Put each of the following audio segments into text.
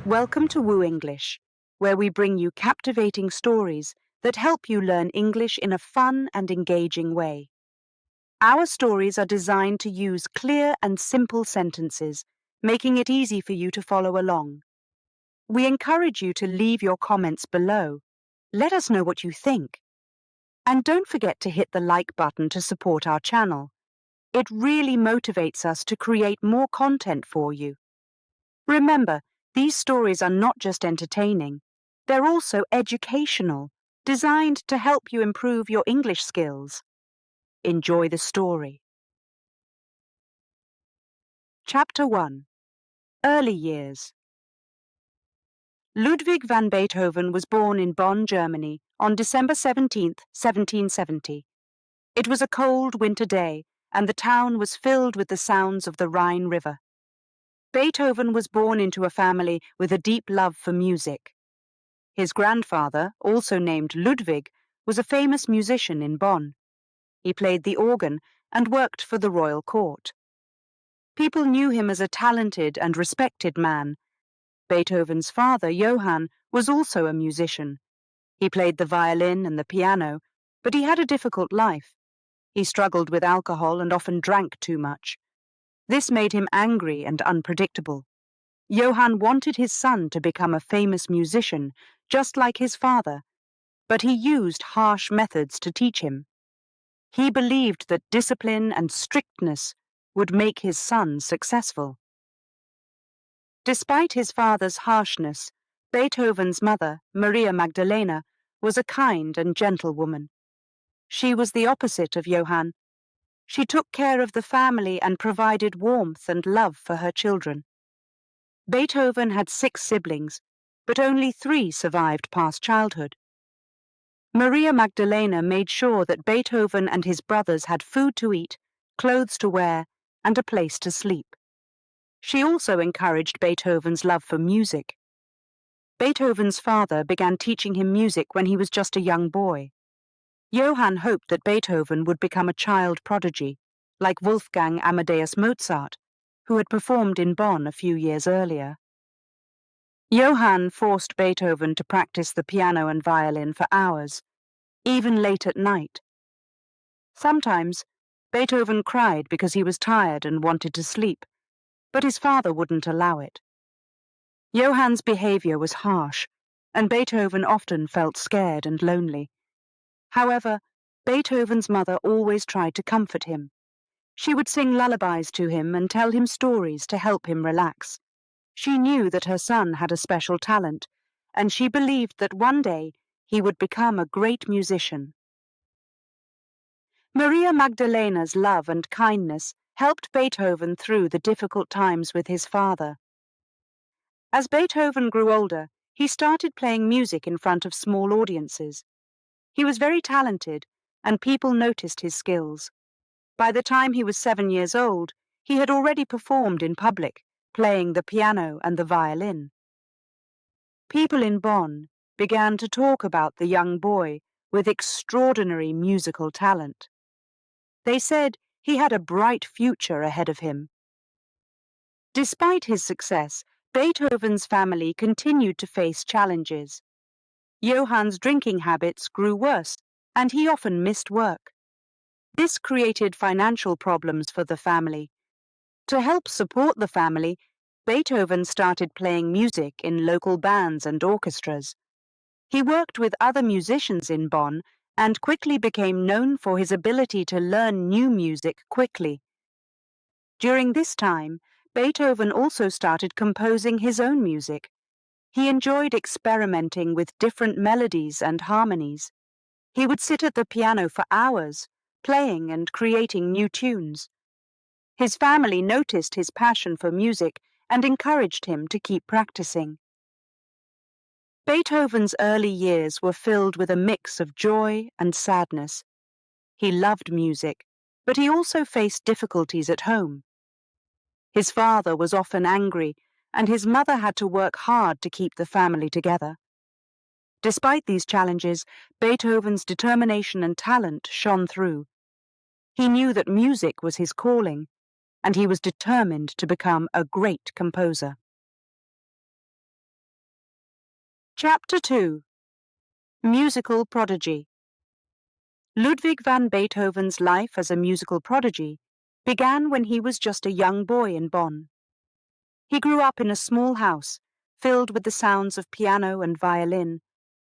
Welcome to WooEnglish, where we bring you captivating stories that help you learn English in a fun and engaging way. Our stories are designed to use clear and simple sentences, making it easy for you to follow along. We encourage you to leave your comments below. Let us know what you think. And don't forget to hit the like button to support our channel. It really motivates us to create more content for you. Remember, these stories are not just entertaining, they're also educational, designed to help you improve your English skills. Enjoy the story. Chapter 1. Early Years. Ludwig van Beethoven was born in Bonn, Germany, on December 17, 1770. It was a cold winter day, and the town was filled with the sounds of the Rhine River. Beethoven was born into a family with a deep love for music. His grandfather, also named Ludwig, was a famous musician in Bonn. He played the organ and worked for the royal court. People knew him as a talented and respected man. Beethoven's father, Johann, was also a musician. He played the violin and the piano, but he had a difficult life. He struggled with alcohol and often drank too much. This made him angry and unpredictable. Johann wanted his son to become a famous musician, just like his father, but he used harsh methods to teach him. He believed that discipline and strictness would make his son successful. Despite his father's harshness, Beethoven's mother, Maria Magdalena, was a kind and gentle woman. She was the opposite of Johann. She took care of the family and provided warmth and love for her children. Beethoven had 6 siblings, but only 3 survived past childhood. Maria Magdalena made sure that Beethoven and his brothers had food to eat, clothes to wear, and a place to sleep. She also encouraged Beethoven's love for music. Beethoven's father began teaching him music when he was just a young boy. Johann hoped that Beethoven would become a child prodigy, like Wolfgang Amadeus Mozart, who had performed in Bonn a few years earlier. Johann forced Beethoven to practice the piano and violin for hours, even late at night. Sometimes, Beethoven cried because he was tired and wanted to sleep, but his father wouldn't allow it. Johann's behavior was harsh, and Beethoven often felt scared and lonely. However, Beethoven's mother always tried to comfort him. She would sing lullabies to him and tell him stories to help him relax. She knew that her son had a special talent, and she believed that one day he would become a great musician. Maria Magdalena's love and kindness helped Beethoven through the difficult times with his father. As Beethoven grew older, he started playing music in front of small audiences. He was very talented, and people noticed his skills. By the time he was 7 years old, he had already performed in public, playing the piano and the violin. People in Bonn began to talk about the young boy with extraordinary musical talent. They said he had a bright future ahead of him. Despite his success, Beethoven's family continued to face challenges. Johann's drinking habits grew worse, and he often missed work. This created financial problems for the family. To help support the family, Beethoven started playing music in local bands and orchestras. He worked with other musicians in Bonn and quickly became known for his ability to learn new music quickly. During this time, Beethoven also started composing his own music. He enjoyed experimenting with different melodies and harmonies. He would sit at the piano for hours, playing and creating new tunes. His family noticed his passion for music and encouraged him to keep practicing. Beethoven's early years were filled with a mix of joy and sadness. He loved music, but he also faced difficulties at home. His father was often angry, and his mother had to work hard to keep the family together. Despite these challenges, Beethoven's determination and talent shone through. He knew that music was his calling, and he was determined to become a great composer. Chapter 2. Musical Prodigy. Ludwig van Beethoven's life as a musical prodigy began when he was just a young boy in Bonn. He grew up in a small house, filled with the sounds of piano and violin,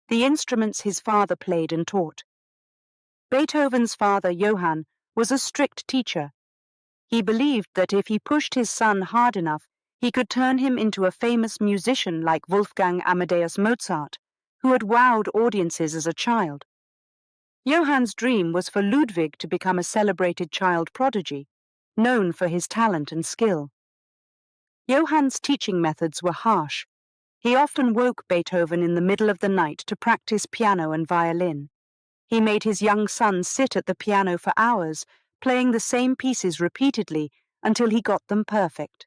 the instruments his father played and taught. Beethoven's father, Johann, was a strict teacher. He believed that if he pushed his son hard enough, he could turn him into a famous musician like Wolfgang Amadeus Mozart, who had wowed audiences as a child. Johann's dream was for Ludwig to become a celebrated child prodigy, known for his talent and skill. Johann's teaching methods were harsh. He often woke Beethoven in the middle of the night to practice piano and violin. He made his young son sit at the piano for hours, playing the same pieces repeatedly until he got them perfect.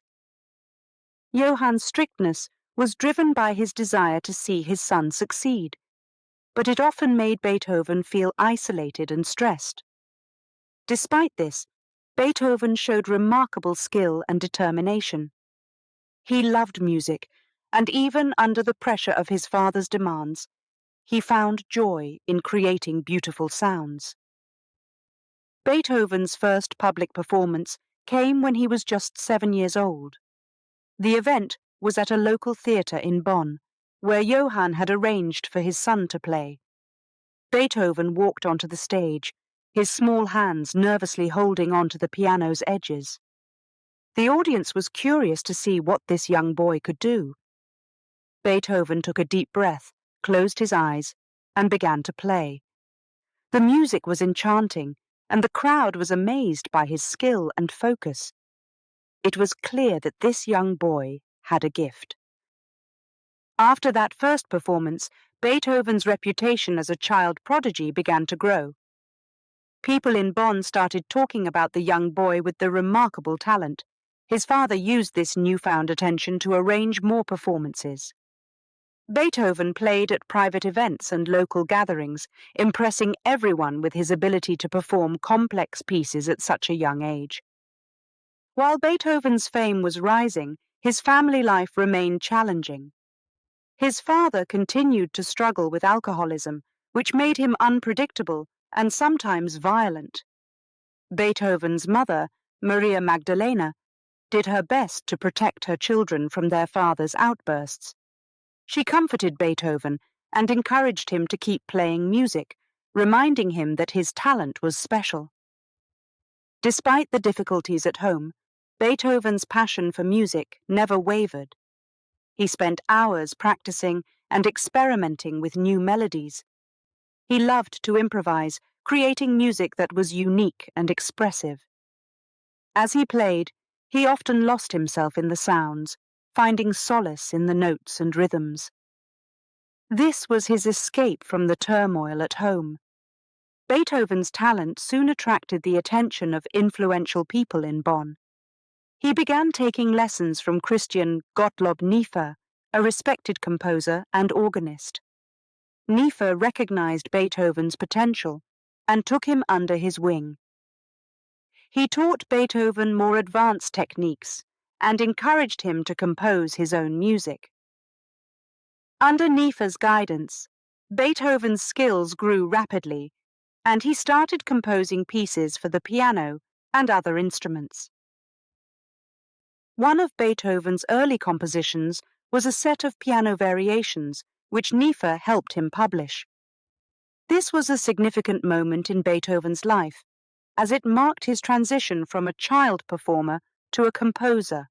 Johann's strictness was driven by his desire to see his son succeed, but it often made Beethoven feel isolated and stressed. Despite this, Beethoven showed remarkable skill and determination. He loved music, and even under the pressure of his father's demands, he found joy in creating beautiful sounds. Beethoven's first public performance came when he was just 7 years old. The event was at a local theatre in Bonn, where Johann had arranged for his son to play. Beethoven walked onto the stage, his small hands nervously holding onto the piano's edges. The audience was curious to see what this young boy could do. Beethoven took a deep breath, closed his eyes, and began to play. The music was enchanting, and the crowd was amazed by his skill and focus. It was clear that this young boy had a gift. After that first performance, Beethoven's reputation as a child prodigy began to grow. People in Bonn started talking about the young boy with the remarkable talent. His father used this newfound attention to arrange more performances. Beethoven played at private events and local gatherings, impressing everyone with his ability to perform complex pieces at such a young age. While Beethoven's fame was rising, his family life remained challenging. His father continued to struggle with alcoholism, which made him unpredictable and sometimes violent. Beethoven's mother, Maria Magdalena, did her best to protect her children from their father's outbursts. She comforted Beethoven and encouraged him to keep playing music, reminding him that his talent was special. Despite the difficulties at home, Beethoven's passion for music never wavered. He spent hours practicing and experimenting with new melodies. He loved to improvise, creating music that was unique and expressive. As he played, he often lost himself in the sounds, finding solace in the notes and rhythms. This was his escape from the turmoil at home. Beethoven's talent soon attracted the attention of influential people in Bonn. He began taking lessons from Christian Gottlob Niefer, a respected composer and organist. Niefer recognized Beethoven's potential and took him under his wing. He taught Beethoven more advanced techniques and encouraged him to compose his own music. Under Niefer's guidance, Beethoven's skills grew rapidly, and he started composing pieces for the piano and other instruments. One of Beethoven's early compositions was a set of piano variations, which Niefer helped him publish. This was a significant moment in Beethoven's life, as it marked his transition from a child performer to a composer.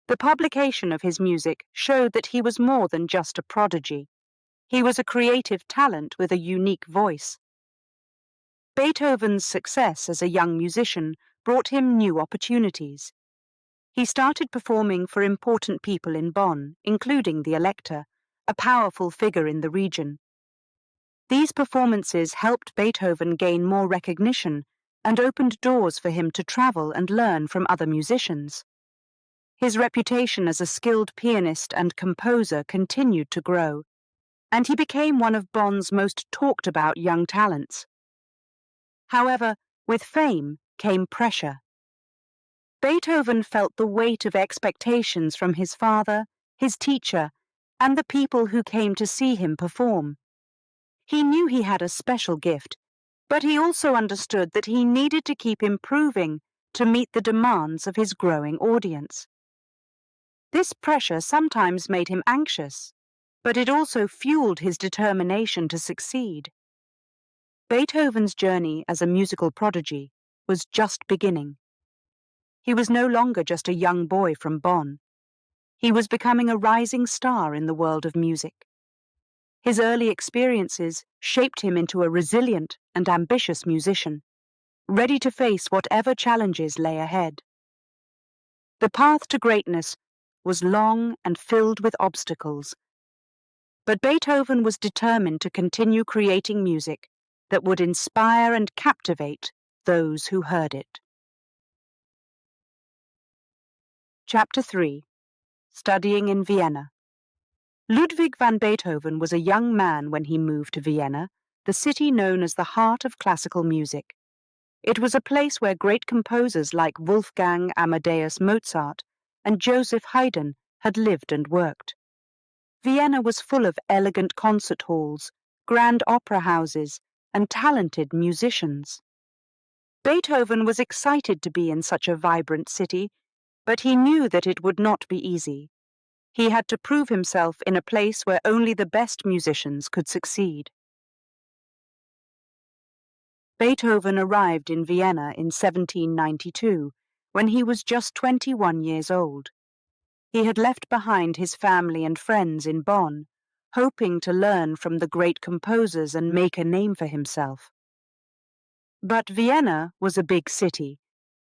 The publication of his music showed that he was more than just a prodigy. He was a creative talent with a unique voice. Beethoven's success as a young musician brought him new opportunities. He started performing for important people in Bonn, including the Elector, a powerful figure in the region. These performances helped Beethoven gain more recognition and opened doors for him to travel and learn from other musicians. His reputation as a skilled pianist and composer continued to grow, and he became one of Bonn's most talked about young talents. However, with fame came pressure. Beethoven felt the weight of expectations from his father, his teacher, and the people who came to see him perform. He knew he had a special gift, but he also understood that he needed to keep improving to meet the demands of his growing audience. This pressure sometimes made him anxious, but it also fueled his determination to succeed. Beethoven's journey as a musical prodigy was just beginning. He was no longer just a young boy from Bonn. He was becoming a rising star in the world of music. His early experiences shaped him into a resilient and ambitious musician, ready to face whatever challenges lay ahead. The path to greatness was long and filled with obstacles, but Beethoven was determined to continue creating music that would inspire and captivate those who heard it. Chapter 3. Studying in Vienna. Ludwig van Beethoven was a young man when he moved to Vienna, the city known as the heart of classical music. It was a place where great composers like Wolfgang Amadeus Mozart and Joseph Haydn had lived and worked. Vienna was full of elegant concert halls, grand opera houses, and talented musicians. Beethoven was excited to be in such a vibrant city, but he knew that it would not be easy. He had to prove himself in a place where only the best musicians could succeed. Beethoven arrived in Vienna in 1792, when he was just 21 years old. He had left behind his family and friends in Bonn, hoping to learn from the great composers and make a name for himself. But Vienna was a big city,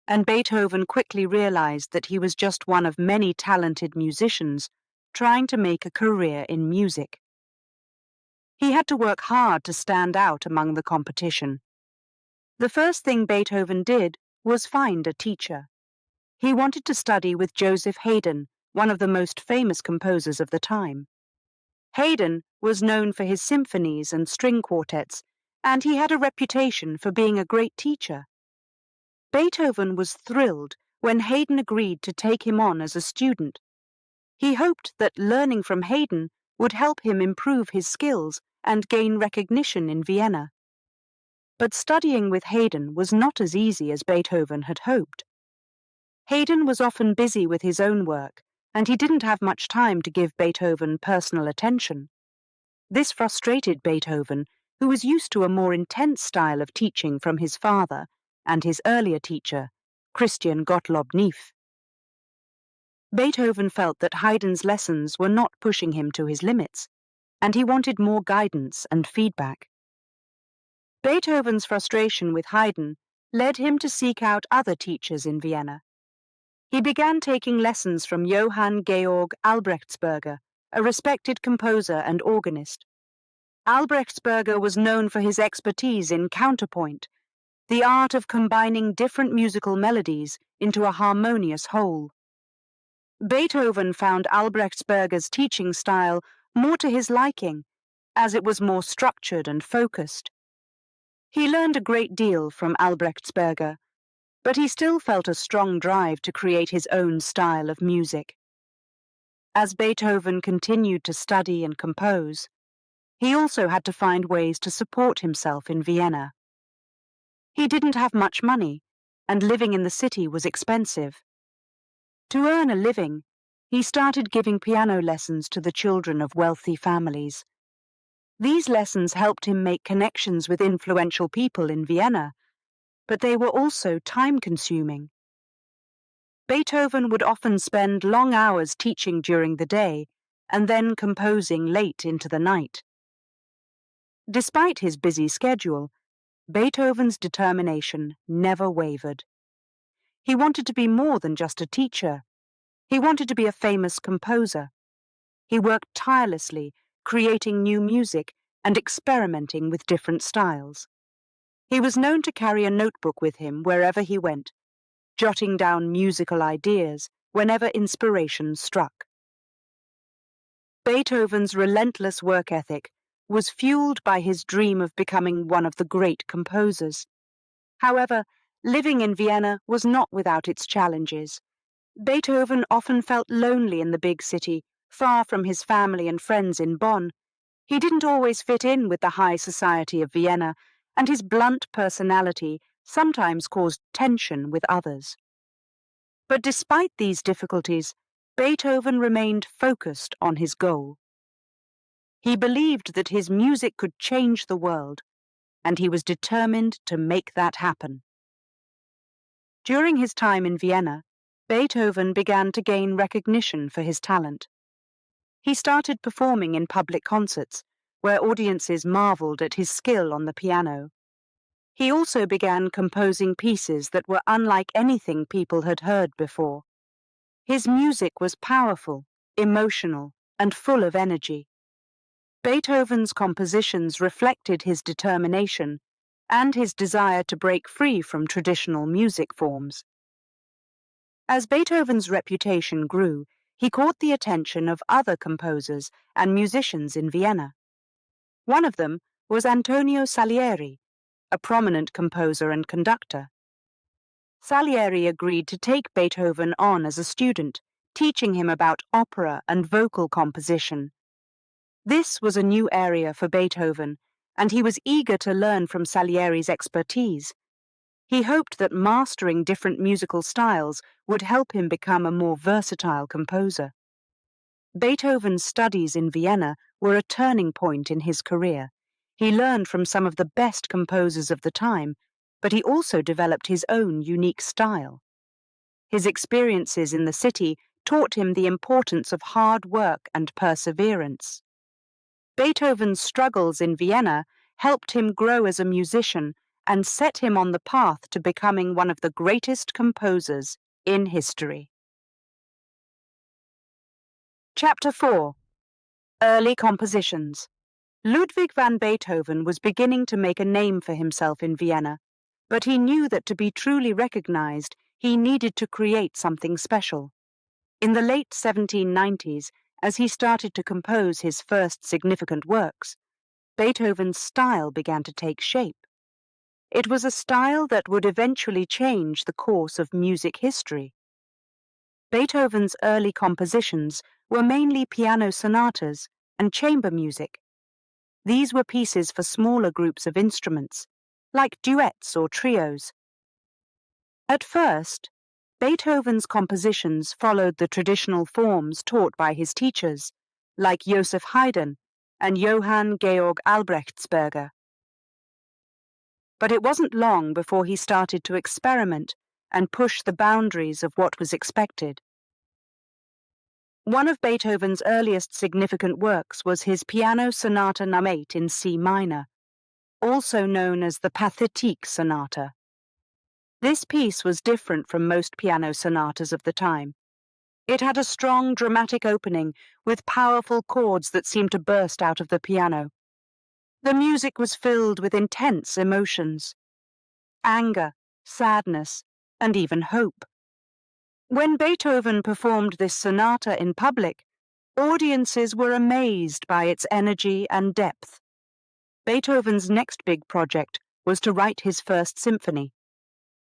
and Beethoven quickly realized that he was just one of many talented musicians trying to make a career in music. He had to work hard to stand out among the competition. The first thing Beethoven did was find a teacher. He wanted to study with Joseph Haydn, one of the most famous composers of the time. Haydn was known for his symphonies and string quartets, and he had a reputation for being a great teacher. Beethoven was thrilled when Haydn agreed to take him on as a student. He hoped that learning from Haydn would help him improve his skills and gain recognition in Vienna. But studying with Haydn was not as easy as Beethoven had hoped. Haydn was often busy with his own work, and he didn't have much time to give Beethoven personal attention. This frustrated Beethoven, who was used to a more intense style of teaching from his father and his earlier teacher, Christian Gottlob Neff. Beethoven felt that Haydn's lessons were not pushing him to his limits, and he wanted more guidance and feedback. Beethoven's frustration with Haydn led him to seek out other teachers in Vienna. He began taking lessons from Johann Georg Albrechtsberger, a respected composer and organist. Albrechtsberger was known for his expertise in counterpoint, the art of combining different musical melodies into a harmonious whole. Beethoven found Albrechtsberger's teaching style more to his liking, as it was more structured and focused. He learned a great deal from Albrechtsberger, but he still felt a strong drive to create his own style of music. As Beethoven continued to study and compose, he also had to find ways to support himself in Vienna. He didn't have much money, and living in the city was expensive. To earn a living, he started giving piano lessons to the children of wealthy families. These lessons helped him make connections with influential people in Vienna, but they were also time-consuming. Beethoven would often spend long hours teaching during the day and then composing late into the night. Despite his busy schedule, Beethoven's determination never wavered. He wanted to be more than just a teacher. He wanted to be a famous composer. He worked tirelessly, creating new music and experimenting with different styles. He was known to carry a notebook with him wherever he went, jotting down musical ideas whenever inspiration struck. Beethoven's relentless work ethic was fueled by his dream of becoming one of the great composers. However, living in Vienna was not without its challenges. Beethoven often felt lonely in the big city Far from his family and friends in Bonn, he didn't always fit in with the high society of Vienna, and his blunt personality sometimes caused tension with others. But despite these difficulties, Beethoven remained focused on his goal. He believed that his music could change the world, and he was determined to make that happen. During his time in Vienna, Beethoven began to gain recognition for his talent. He started performing in public concerts, where audiences marveled at his skill on the piano. He also began composing pieces that were unlike anything people had heard before. His music was powerful, emotional, and full of energy. Beethoven's compositions reflected his determination and his desire to break free from traditional music forms. As Beethoven's reputation grew, he caught the attention of other composers and musicians in Vienna. One of them was Antonio Salieri, a prominent composer and conductor. Salieri agreed to take Beethoven on as a student, teaching him about opera and vocal composition. This was a new area for Beethoven, and he was eager to learn from Salieri's expertise. He hoped that mastering different musical styles would help him become a more versatile composer. Beethoven's studies in Vienna were a turning point in his career. He learned from some of the best composers of the time, but he also developed his own unique style. His experiences in the city taught him the importance of hard work and perseverance. Beethoven's struggles in Vienna helped him grow as a musician and set him on the path to becoming one of the greatest composers in history. Chapter 4. Early Compositions. Ludwig van Beethoven was beginning to make a name for himself in Vienna, but he knew that to be truly recognized, he needed to create something special. In the late 1790s, as he started to compose his first significant works, Beethoven's style began to take shape. It was a style that would eventually change the course of music history. Beethoven's early compositions were mainly piano sonatas and chamber music. These were pieces for smaller groups of instruments, like duets or trios. At first, Beethoven's compositions followed the traditional forms taught by his teachers, like Joseph Haydn and Johann Georg Albrechtsberger. But it wasn't long before he started to experiment and push the boundaries of what was expected. One of Beethoven's earliest significant works was his Piano Sonata No. 8 in C minor, also known as the Pathetique Sonata. This piece was different from most piano sonatas of the time. It had a strong, dramatic opening with powerful chords that seemed to burst out of the piano. The music was filled with intense emotions: anger, sadness, and even hope. When Beethoven performed this sonata in public, audiences were amazed by its energy and depth. Beethoven's next big project was to write his first symphony.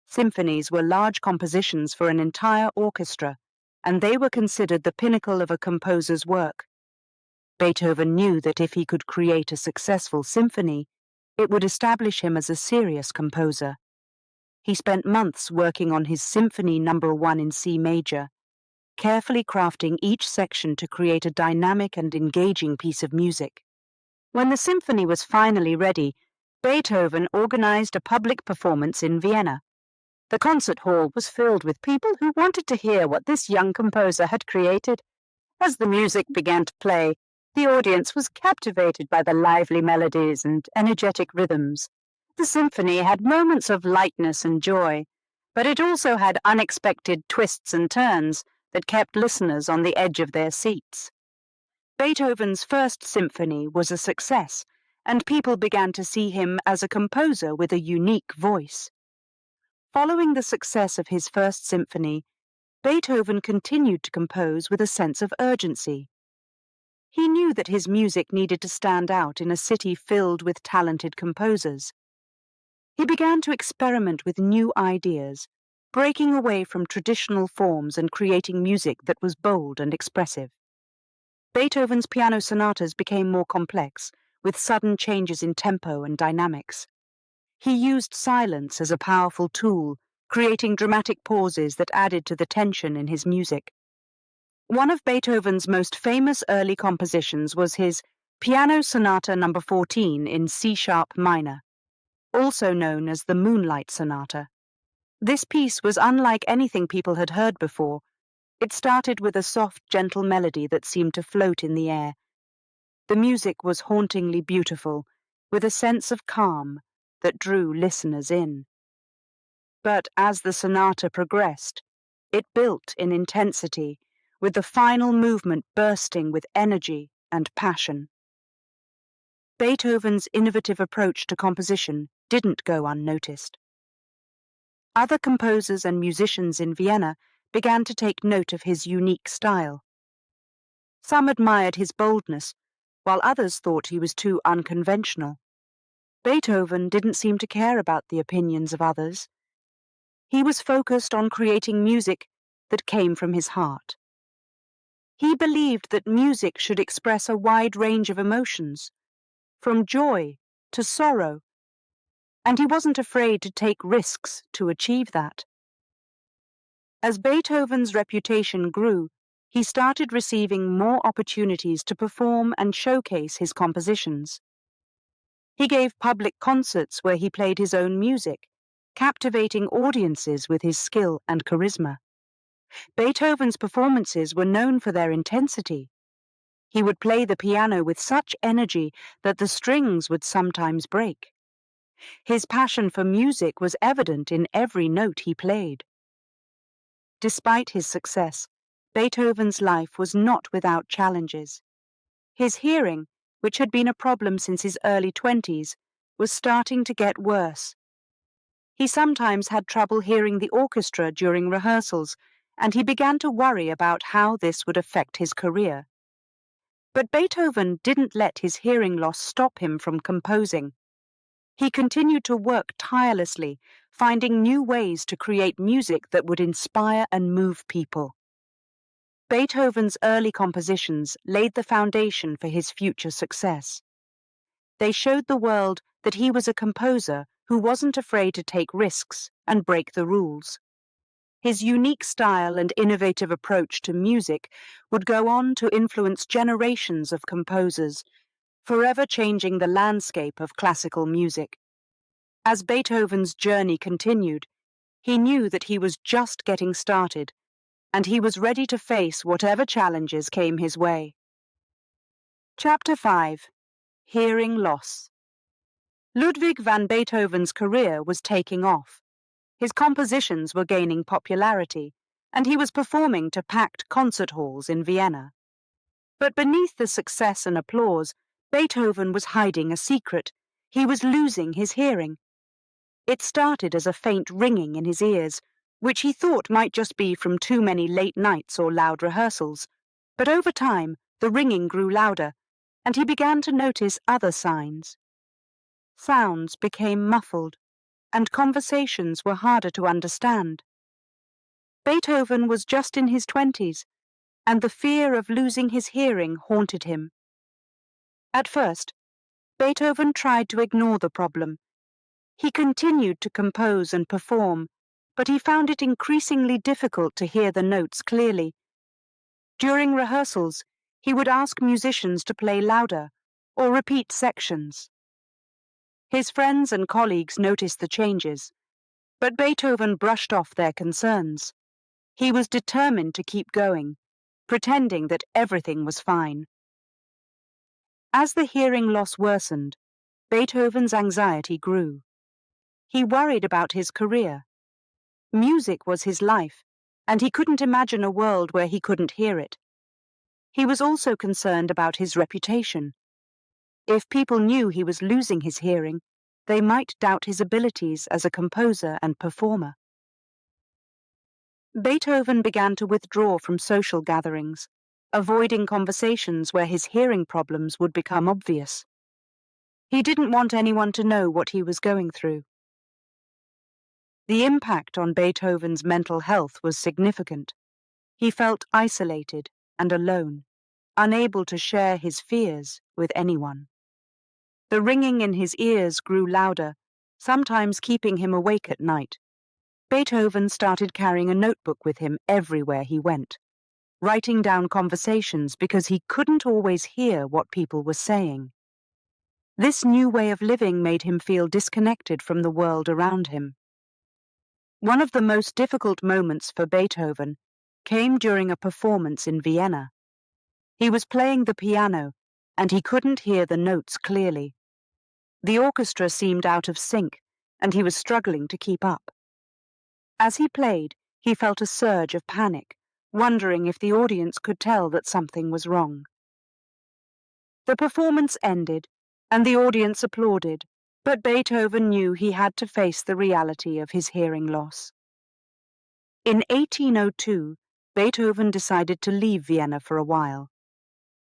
Symphonies were large compositions for an entire orchestra, and they were considered the pinnacle of a composer's work. Beethoven knew that if he could create a successful symphony, it would establish him as a serious composer. He spent months working on his Symphony No. 1 in C major, carefully crafting each section to create a dynamic and engaging piece of music. When the symphony was finally ready, Beethoven organized a public performance in Vienna. The concert hall was filled with people who wanted to hear what this young composer had created. As the music began to play, the audience was captivated by the lively melodies and energetic rhythms. The symphony had moments of lightness and joy, but it also had unexpected twists and turns that kept listeners on the edge of their seats. Beethoven's first symphony was a success, and people began to see him as a composer with a unique voice. Following the success of his first symphony, Beethoven continued to compose with a sense of urgency. He knew that his music needed to stand out in a city filled with talented composers. He began to experiment with new ideas, breaking away from traditional forms and creating music that was bold and expressive. Beethoven's piano sonatas became more complex, with sudden changes in tempo and dynamics. He used silence as a powerful tool, creating dramatic pauses that added to the tension in his music. One of Beethoven's most famous early compositions was his Piano Sonata No. 14 in C-sharp minor, also known as the Moonlight Sonata. This piece was unlike anything people had heard before. It started with a soft, gentle melody that seemed to float in the air. The music was hauntingly beautiful, with a sense of calm that drew listeners in. But as the sonata progressed, it built in intensity, with the final movement bursting with energy and passion. Beethoven's innovative approach to composition didn't go unnoticed. Other composers and musicians in Vienna began to take note of his unique style. Some admired his boldness, while others thought he was too unconventional. Beethoven didn't seem to care about the opinions of others. He was focused on creating music that came from his heart. He believed that music should express a wide range of emotions, from joy to sorrow, and he wasn't afraid to take risks to achieve that. As Beethoven's reputation grew, he started receiving more opportunities to perform and showcase his compositions. He gave public concerts where he played his own music, captivating audiences with his skill and charisma. Beethoven's performances were known for their intensity. He would play the piano with such energy that the strings would sometimes break. His passion for music was evident in every note he played. Despite his success, Beethoven's life was not without challenges. His hearing, which had been a problem since his early 20s, was starting to get worse. He sometimes had trouble hearing the orchestra during rehearsals, and he began to worry about how this would affect his career. But Beethoven didn't let his hearing loss stop him from composing. He continued to work tirelessly, finding new ways to create music that would inspire and move people. Beethoven's early compositions laid the foundation for his future success. They showed the world that he was a composer who wasn't afraid to take risks and break the rules. His unique style and innovative approach to music would go on to influence generations of composers, forever changing the landscape of classical music. As Beethoven's journey continued, he knew that he was just getting started, and he was ready to face whatever challenges came his way. Chapter 5. Hearing Loss. Ludwig van Beethoven's career was taking off. His compositions were gaining popularity, and he was performing to packed concert halls in Vienna. But beneath the success and applause, Beethoven was hiding a secret. He was losing his hearing. It started as a faint ringing in his ears, which he thought might just be from too many late nights or loud rehearsals. But over time, the ringing grew louder, and he began to notice other signs. Sounds became muffled, and conversations were harder to understand. Beethoven was just in his 20s, and the fear of losing his hearing haunted him. At first, Beethoven tried to ignore the problem. He continued to compose and perform, but he found it increasingly difficult to hear the notes clearly. During rehearsals, he would ask musicians to play louder or repeat sections. His friends and colleagues noticed the changes, but Beethoven brushed off their concerns. He was determined to keep going, pretending that everything was fine. As the hearing loss worsened, Beethoven's anxiety grew. He worried about his career. Music was his life, and he couldn't imagine a world where he couldn't hear it. He was also concerned about his reputation. If people knew he was losing his hearing, they might doubt his abilities as a composer and performer. Beethoven began to withdraw from social gatherings, avoiding conversations where his hearing problems would become obvious. He didn't want anyone to know what he was going through. The impact on Beethoven's mental health was significant. He felt isolated and alone. unable to share his fears with anyone. The ringing in his ears grew louder, sometimes keeping him awake at night. Beethoven started carrying a notebook with him everywhere he went, writing down conversations because he couldn't always hear what people were saying. This new way of living made him feel disconnected from the world around him. One of the most difficult moments for Beethoven came during a performance in Vienna. He was playing the piano, and he couldn't hear the notes clearly. The orchestra seemed out of sync, and he was struggling to keep up. As he played, he felt a surge of panic, wondering if the audience could tell that something was wrong. The performance ended, and the audience applauded, but Beethoven knew he had to face the reality of his hearing loss. In 1802, Beethoven decided to leave Vienna for a while.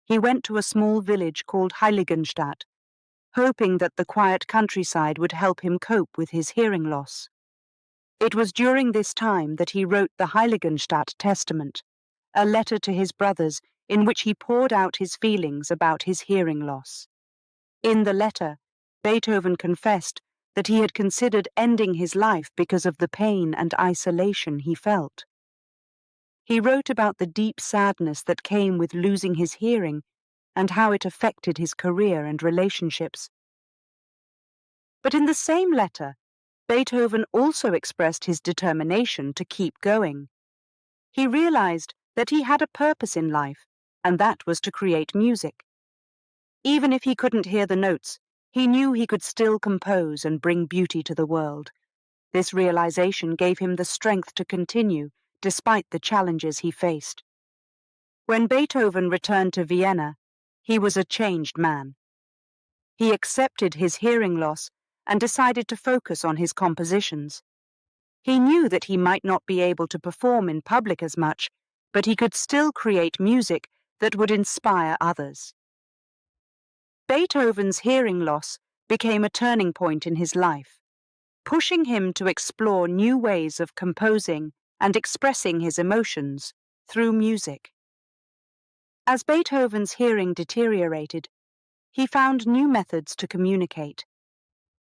He went to a small village called Heiligenstadt, hoping that the quiet countryside would help him cope with his hearing loss. It was during this time that he wrote the Heiligenstadt Testament, a letter to his brothers in which he poured out his feelings about his hearing loss. In the letter, Beethoven confessed that he had considered ending his life because of the pain and isolation he felt. He wrote about the deep sadness that came with losing his hearing and how it affected his career and relationships. But in the same letter, Beethoven also expressed his determination to keep going. He realized that he had a purpose in life, and that was to create music. Even if he couldn't hear the notes, he knew he could still compose and bring beauty to the world. This realization gave him the strength to continue, despite the challenges he faced. When Beethoven returned to Vienna, he was a changed man. He accepted his hearing loss and decided to focus on his compositions. He knew that he might not be able to perform in public as much, but he could still create music that would inspire others. Beethoven's hearing loss became a turning point in his life, pushing him to explore new ways of composing and expressing his emotions through music. As Beethoven's hearing deteriorated, he found new methods to communicate.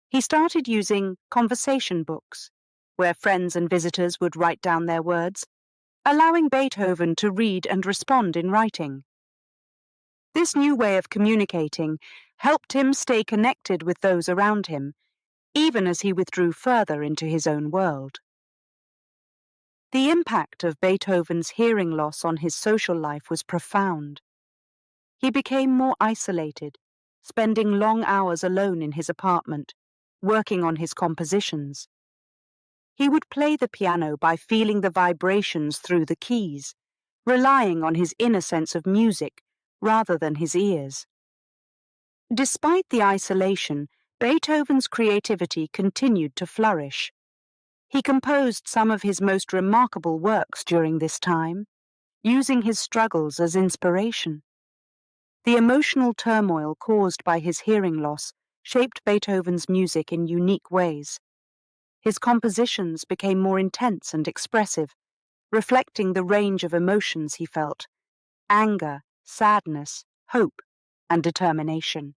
He started using conversation books, where friends and visitors would write down their words, allowing Beethoven to read and respond in writing. This new way of communicating helped him stay connected with those around him, even as he withdrew further into his own world. The impact of Beethoven's hearing loss on his social life was profound. He became more isolated, spending long hours alone in his apartment, working on his compositions. He would play the piano by feeling the vibrations through the keys, relying on his inner sense of music rather than his ears. Despite the isolation, Beethoven's creativity continued to flourish. He composed some of his most remarkable works during this time, using his struggles as inspiration. The emotional turmoil caused by his hearing loss shaped Beethoven's music in unique ways. His compositions became more intense and expressive, reflecting the range of emotions he felt: anger, sadness, hope, and determination.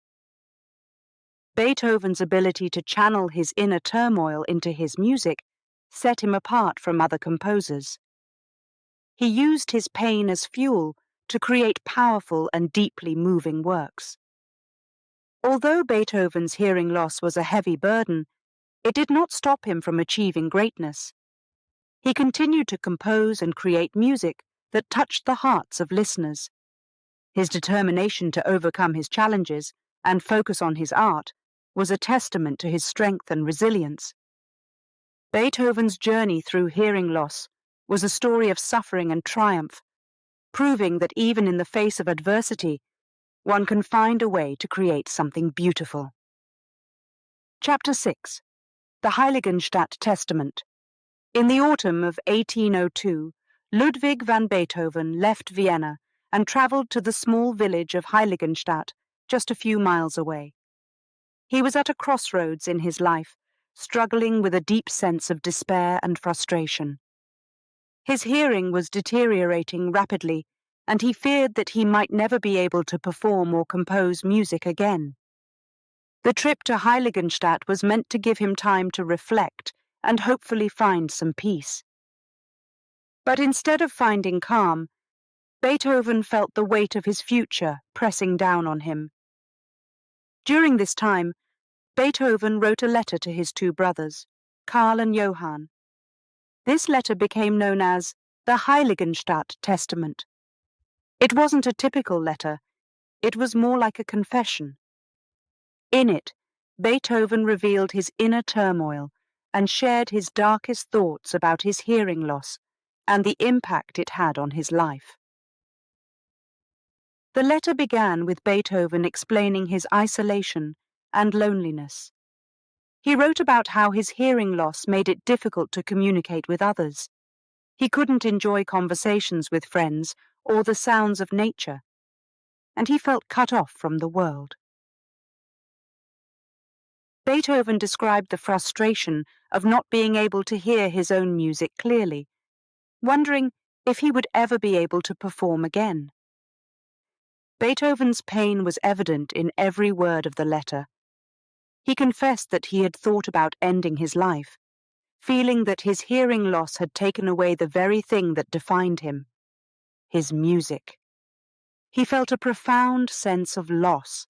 Beethoven's ability to channel his inner turmoil into his music set him apart from other composers. He used his pain as fuel to create powerful and deeply moving works. Although Beethoven's hearing loss was a heavy burden, it did not stop him from achieving greatness. He continued to compose and create music that touched the hearts of listeners. His determination to overcome his challenges and focus on his art was a testament to his strength and resilience. Beethoven's journey through hearing loss was a story of suffering and triumph, proving that even in the face of adversity, one can find a way to create something beautiful. Chapter 6. The Heiligenstadt Testament. In the autumn of 1802, Ludwig van Beethoven left Vienna and travelled to the small village of Heiligenstadt, just a few miles away. He was at a crossroads in his life, struggling with a deep sense of despair and frustration. His hearing was deteriorating rapidly, and he feared that he might never be able to perform or compose music again. The trip to Heiligenstadt was meant to give him time to reflect and hopefully find some peace. But instead of finding calm, Beethoven felt the weight of his future pressing down on him. During this time, Beethoven wrote a letter to his two brothers, Karl and Johann. This letter became known as the Heiligenstadt Testament. It wasn't a typical letter, it was more like a confession. In it, Beethoven revealed his inner turmoil and shared his darkest thoughts about his hearing loss and the impact it had on his life. The letter began with Beethoven explaining his isolation and loneliness. He wrote about how his hearing loss made it difficult to communicate with others. He couldn't enjoy conversations with friends or the sounds of nature, and he felt cut off from the world. Beethoven described the frustration of not being able to hear his own music clearly, wondering if he would ever be able to perform again. Beethoven's pain was evident in every word of the letter. He confessed that he had thought about ending his life, feeling that his hearing loss had taken away the very thing that defined him, his music. He felt a profound sense of loss,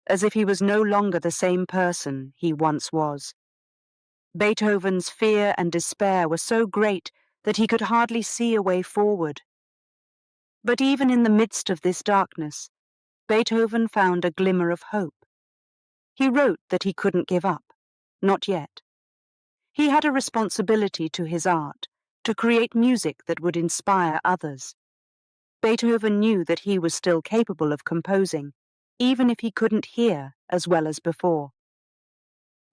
as if he was no longer the same person he once was. Beethoven's fear and despair were so great that he could hardly see a way forward. But even in the midst of this darkness, Beethoven found a glimmer of hope. He wrote that he couldn't give up, not yet. He had a responsibility to his art, to create music that would inspire others. Beethoven knew that he was still capable of composing, even if he couldn't hear as well as before.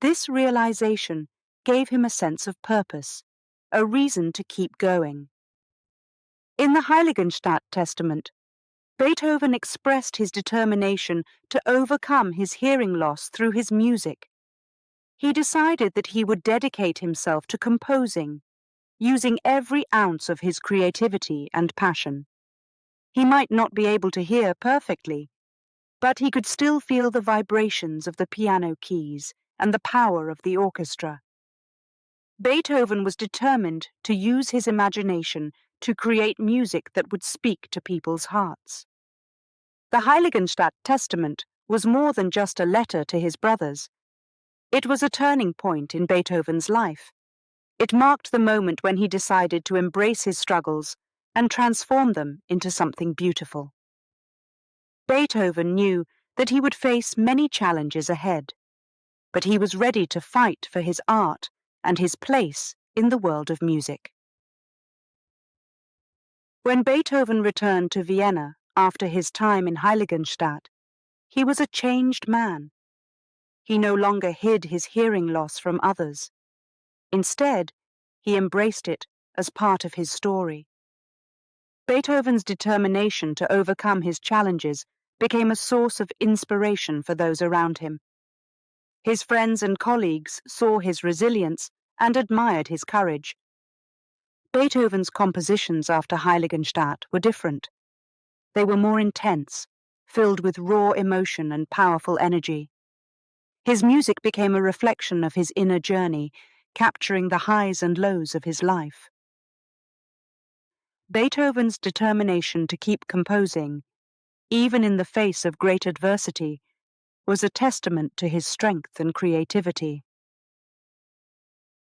This realization gave him a sense of purpose, a reason to keep going. In the Heiligenstadt Testament, Beethoven expressed his determination to overcome his hearing loss through his music. He decided that he would dedicate himself to composing, using every ounce of his creativity and passion. He might not be able to hear perfectly, but he could still feel the vibrations of the piano keys and the power of the orchestra. Beethoven was determined to use his imagination to create music that would speak to people's hearts. The Heiligenstadt Testament was more than just a letter to his brothers. It was a turning point in Beethoven's life. It marked the moment when he decided to embrace his struggles and transform them into something beautiful. Beethoven knew that he would face many challenges ahead, but he was ready to fight for his art and his place in the world of music. When Beethoven returned to Vienna after his time in Heiligenstadt, he was a changed man. He no longer hid his hearing loss from others. Instead, he embraced it as part of his story. Beethoven's determination to overcome his challenges became a source of inspiration for those around him. His friends and colleagues saw his resilience and admired his courage. Beethoven's compositions after Heiligenstadt were different. They were more intense, filled with raw emotion and powerful energy. His music became a reflection of his inner journey, capturing the highs and lows of his life. Beethoven's determination to keep composing, even in the face of great adversity, was a testament to his strength and creativity.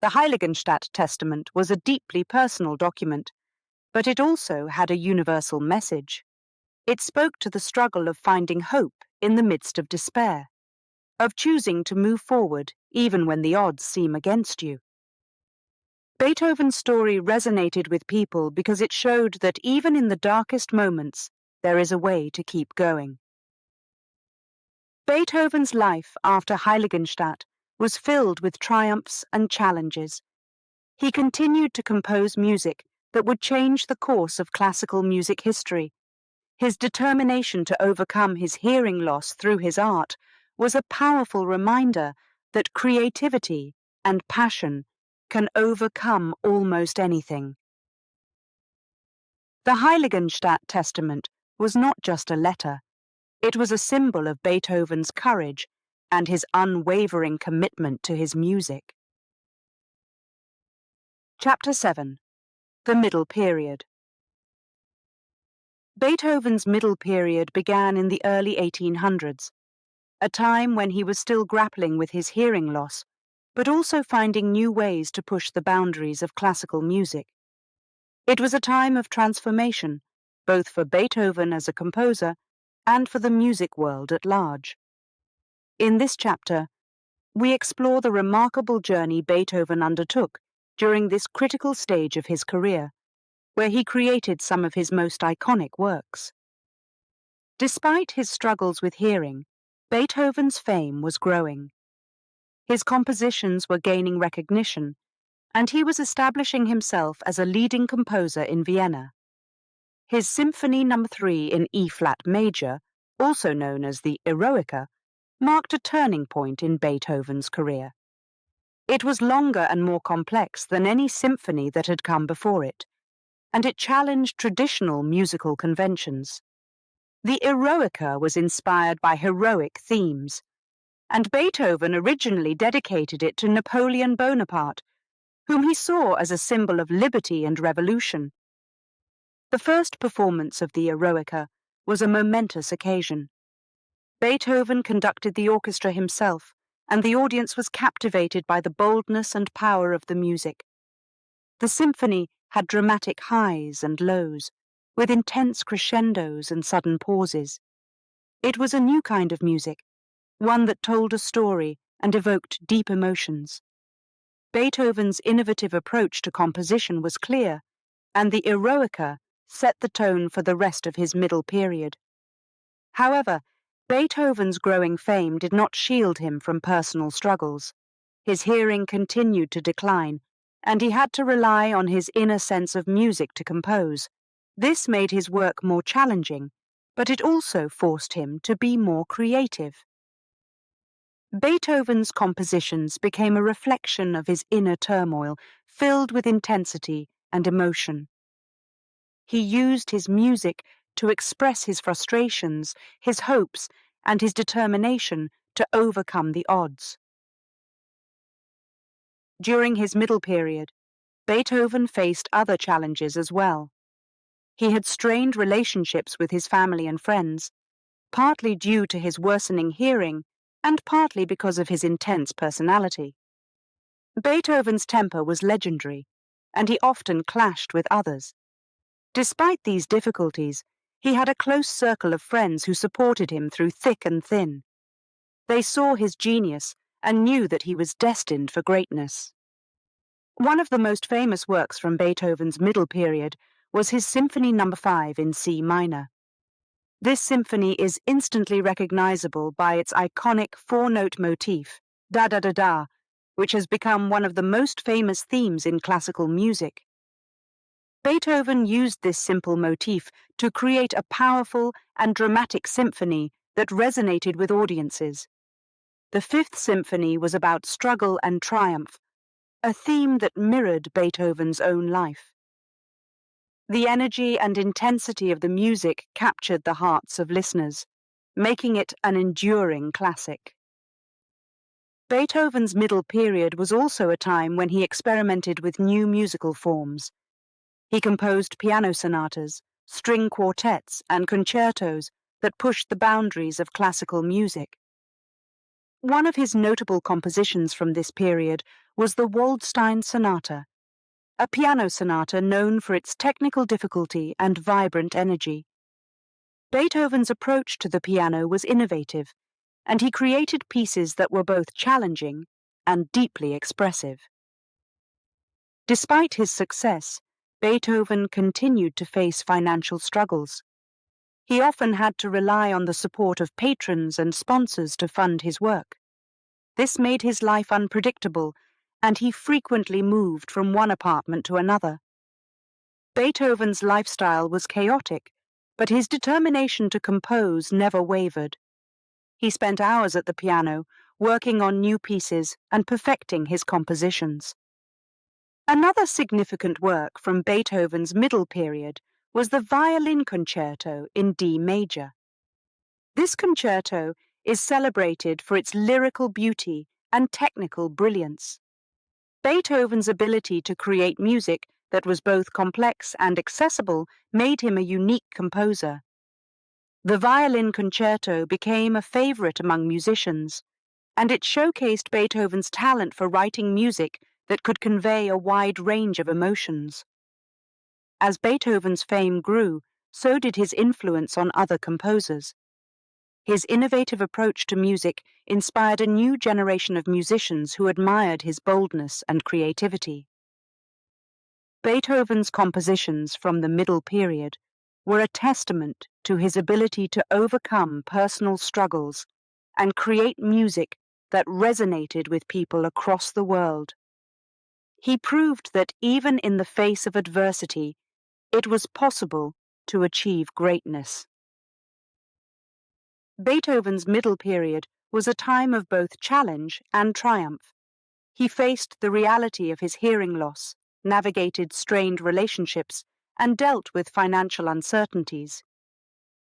The Heiligenstadt Testament was a deeply personal document, but it also had a universal message. It spoke to the struggle of finding hope in the midst of despair, of choosing to move forward even when the odds seem against you. Beethoven's story resonated with people because it showed that even in the darkest moments, there is a way to keep going. Beethoven's life after Heiligenstadt was filled with triumphs and challenges. He continued to compose music that would change the course of classical music history. His determination to overcome his hearing loss through his art was a powerful reminder that creativity and passion can overcome almost anything. The Heiligenstadt Testament was not just a letter. It was a symbol of Beethoven's courage and his unwavering commitment to his music. Chapter 7. The Middle Period. Beethoven's middle period began in the early 1800s, a time when he was still grappling with his hearing loss, but also finding new ways to push the boundaries of classical music. It was a time of transformation, both for Beethoven as a composer and for the music world at large. In this chapter, we explore the remarkable journey Beethoven undertook during this critical stage of his career, where he created some of his most iconic works. Despite his struggles with hearing, Beethoven's fame was growing. His compositions were gaining recognition, and he was establishing himself as a leading composer in Vienna. His Symphony No. 3 in E-flat major, also known as the Eroica, marked a turning point in Beethoven's career. It was longer and more complex than any symphony that had come before it, and it challenged traditional musical conventions. The Eroica was inspired by heroic themes, and Beethoven originally dedicated it to Napoleon Bonaparte, whom he saw as a symbol of liberty and revolution. The first performance of the Eroica was a momentous occasion. Beethoven conducted the orchestra himself, and the audience was captivated by the boldness and power of the music. The symphony had dramatic highs and lows, with intense crescendos and sudden pauses. It was a new kind of music, one that told a story and evoked deep emotions. Beethoven's innovative approach to composition was clear, and the Eroica set the tone for the rest of his middle period. However, Beethoven's growing fame did not shield him from personal struggles. His hearing continued to decline, and he had to rely on his inner sense of music to compose. This made his work more challenging, but it also forced him to be more creative. Beethoven's compositions became a reflection of his inner turmoil, filled with intensity and emotion. He used his music to express his frustrations, his hopes, and his determination to overcome the odds. During his middle period, Beethoven faced other challenges as well. He had strained relationships with his family and friends, partly due to his worsening hearing and partly because of his intense personality. Beethoven's temper was legendary, and he often clashed with others. Despite these difficulties, he had a close circle of friends who supported him through thick and thin. They saw his genius and knew that he was destined for greatness. One of the most famous works from Beethoven's middle period was his Symphony No. 5 in C minor. This symphony is instantly recognizable by its iconic four-note motif, da-da-da-da, which has become one of the most famous themes in classical music. Beethoven used this simple motif to create a powerful and dramatic symphony that resonated with audiences. The Fifth Symphony was about struggle and triumph, a theme that mirrored Beethoven's own life. The energy and intensity of the music captured the hearts of listeners, making it an enduring classic. Beethoven's middle period was also a time when he experimented with new musical forms. He composed piano sonatas, string quartets, and concertos that pushed the boundaries of classical music. One of his notable compositions from this period was the Waldstein Sonata, a piano sonata known for its technical difficulty and vibrant energy. Beethoven's approach to the piano was innovative, and he created pieces that were both challenging and deeply expressive. Despite his success, Beethoven continued to face financial struggles. He often had to rely on the support of patrons and sponsors to fund his work. This made his life unpredictable, and he frequently moved from one apartment to another. Beethoven's lifestyle was chaotic, but his determination to compose never wavered. He spent hours at the piano, working on new pieces and perfecting his compositions. Another significant work from Beethoven's middle period was the Violin Concerto in D major. This concerto is celebrated for its lyrical beauty and technical brilliance. Beethoven's ability to create music that was both complex and accessible made him a unique composer. The Violin Concerto became a favorite among musicians, and it showcased Beethoven's talent for writing music that could convey a wide range of emotions. As Beethoven's fame grew, so did his influence on other composers. His innovative approach to music inspired a new generation of musicians who admired his boldness and creativity. Beethoven's compositions from the middle period were a testament to his ability to overcome personal struggles and create music that resonated with people across the world. He proved that even in the face of adversity, it was possible to achieve greatness. Beethoven's middle period was a time of both challenge and triumph. He faced the reality of his hearing loss, navigated strained relationships, and dealt with financial uncertainties.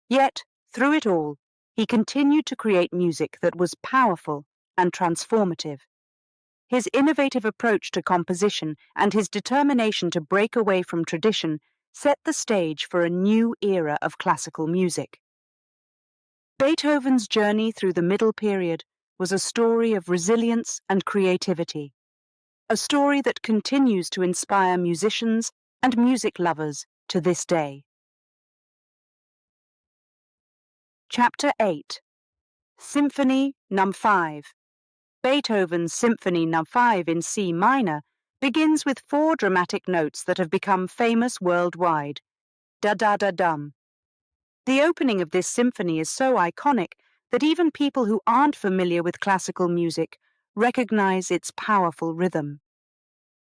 Yet, through it all, he continued to create music that was powerful and transformative. His innovative approach to composition and his determination to break away from tradition set the stage for a new era of classical music. Beethoven's journey through the middle period was a story of resilience and creativity, a story that continues to inspire musicians and music lovers to this day. Chapter 8. Symphony No. 5. Beethoven's Symphony No. 5 in C minor begins with 4 dramatic notes that have become famous worldwide. Da-da-da-dum. The opening of this symphony is so iconic that even people who aren't familiar with classical music recognize its powerful rhythm.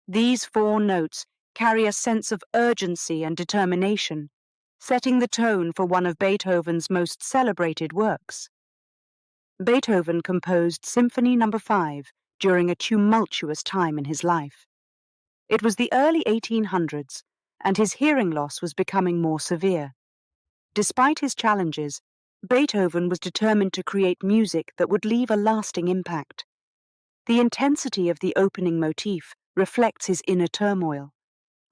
These 4 notes carry a sense of urgency and determination, setting the tone for one of Beethoven's most celebrated works. Beethoven composed Symphony No. 5 during a tumultuous time in his life. It was the early 1800s, and his hearing loss was becoming more severe. Despite his challenges, Beethoven was determined to create music that would leave a lasting impact. The intensity of the opening motif reflects his inner turmoil,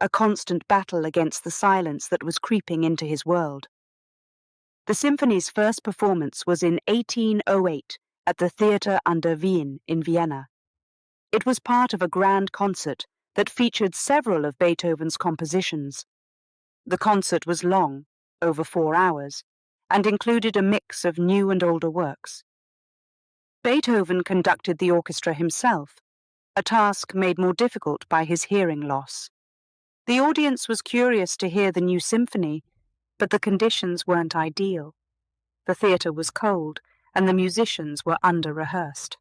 a constant battle against the silence that was creeping into his world. The symphony's first performance was in 1808 at the Theater an der Wien in Vienna. It was part of a grand concert that featured several of Beethoven's compositions. The concert was long, over 4 hours, and included a mix of new and older works. Beethoven conducted the orchestra himself, a task made more difficult by his hearing loss. The audience was curious to hear the new symphony, but the conditions weren't ideal. The theatre was cold, and the musicians were under-rehearsed.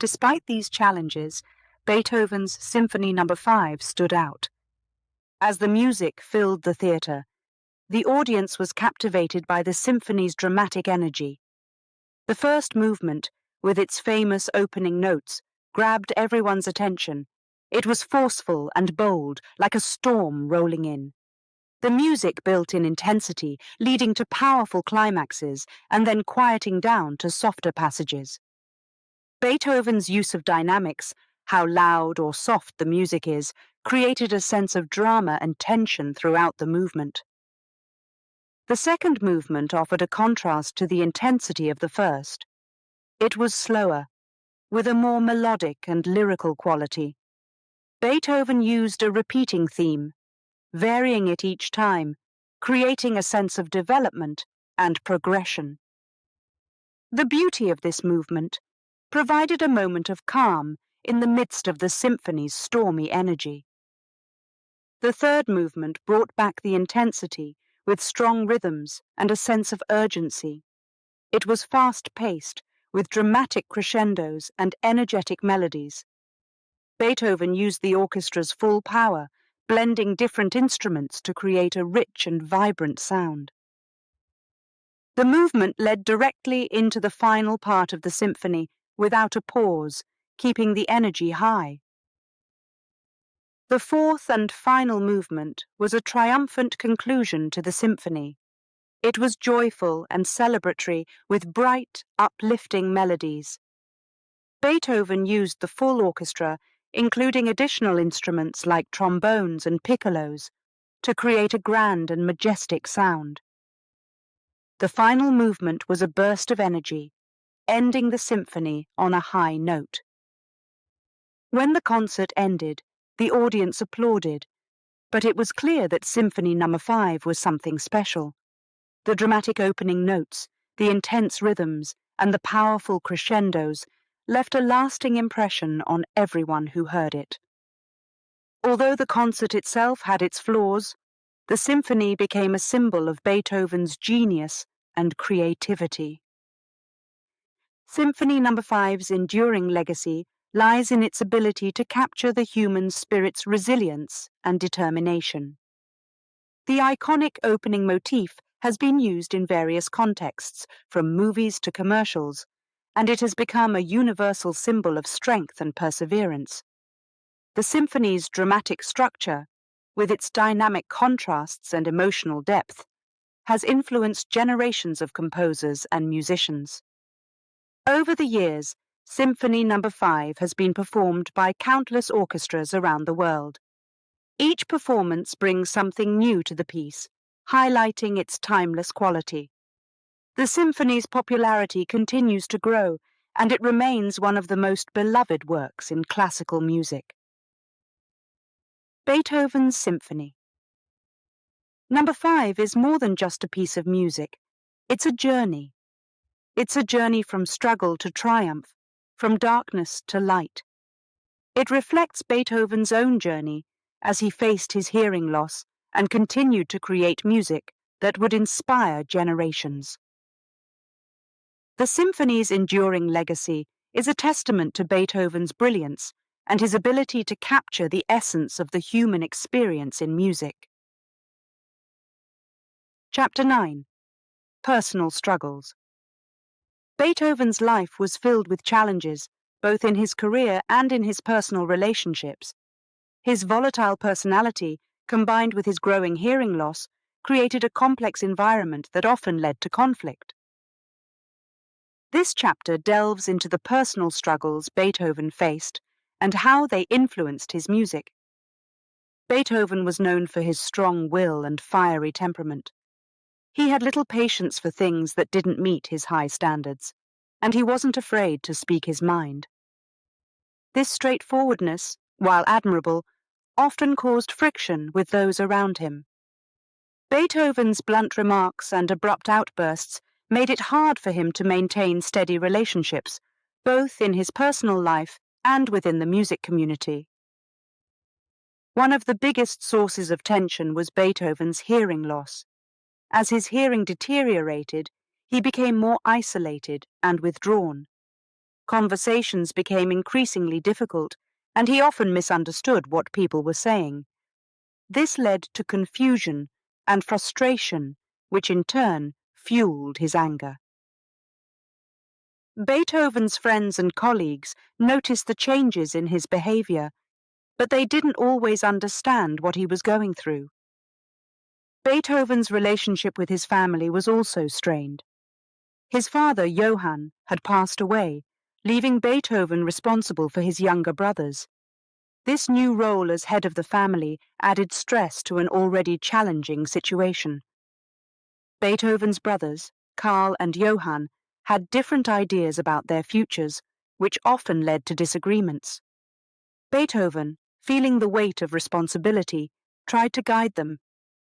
Despite these challenges, Beethoven's Symphony No. 5 stood out. As the music filled the theatre, the audience was captivated by the symphony's dramatic energy. The first movement, with its famous opening notes, grabbed everyone's attention. It was forceful and bold, like a storm rolling in. The music built in intensity, leading to powerful climaxes and then quieting down to softer passages. Beethoven's use of dynamics, how loud or soft the music is, created a sense of drama and tension throughout the movement. The second movement offered a contrast to the intensity of the first. It was slower, with a more melodic and lyrical quality. Beethoven used a repeating theme, varying it each time, creating a sense of development and progression. The beauty of this movement provided a moment of calm in the midst of the symphony's stormy energy. The third movement brought back the intensity with strong rhythms and a sense of urgency. It was fast-paced, with dramatic crescendos and energetic melodies. Beethoven used the orchestra's full power, blending different instruments to create a rich and vibrant sound. The movement led directly into the final part of the symphony without a pause, keeping the energy high. The fourth and final movement was a triumphant conclusion to the symphony. It was joyful and celebratory with bright, uplifting melodies. Beethoven used the full orchestra, including additional instruments like trombones and piccolos, to create a grand and majestic sound. The final movement was a burst of energy, ending the symphony on a high note. When the concert ended, the audience applauded, but it was clear that Symphony No. 5 was something special. The dramatic opening notes, the intense rhythms, and the powerful crescendos left a lasting impression on everyone who heard it. Although the concert itself had its flaws, the symphony became a symbol of Beethoven's genius and creativity. Symphony No. 5's enduring legacy lies in its ability to capture the human spirit's resilience and determination. The iconic opening motif has been used in various contexts, from movies to commercials, and it has become a universal symbol of strength and perseverance. The symphony's dramatic structure, with its dynamic contrasts and emotional depth, has influenced generations of composers and musicians. Over the years, Symphony No. 5 has been performed by countless orchestras around the world. Each performance brings something new to the piece, highlighting its timeless quality. The symphony's popularity continues to grow, and it remains one of the most beloved works in classical music. Beethoven's Symphony. No. 5 is more than just a piece of music. It's a journey. It's a journey from struggle to triumph, from darkness to light. It reflects Beethoven's own journey as he faced his hearing loss and continued to create music that would inspire generations. The symphony's enduring legacy is a testament to Beethoven's brilliance and his ability to capture the essence of the human experience in music. Chapter 9. Personal Struggles. Beethoven's life was filled with challenges, both in his career and in his personal relationships. His volatile personality, combined with his growing hearing loss, created a complex environment that often led to conflict. This chapter delves into the personal struggles Beethoven faced and how they influenced his music. Beethoven was known for his strong will and fiery temperament. He had little patience for things that didn't meet his high standards, and he wasn't afraid to speak his mind. This straightforwardness, while admirable, often caused friction with those around him. Beethoven's blunt remarks and abrupt outbursts made it hard for him to maintain steady relationships, both in his personal life and within the music community. One of the biggest sources of tension was Beethoven's hearing loss. As his hearing deteriorated, he became more isolated and withdrawn. Conversations became increasingly difficult, and he often misunderstood what people were saying. This led to confusion and frustration, which in turn fueled his anger. Beethoven's friends and colleagues noticed the changes in his behavior, but they didn't always understand what he was going through. Beethoven's relationship with his family was also strained. His father, Johann, had passed away, leaving Beethoven responsible for his younger brothers. This new role as head of the family added stress to an already challenging situation. Beethoven's brothers, Karl and Johann, had different ideas about their futures, which often led to disagreements. Beethoven, feeling the weight of responsibility, tried to guide them,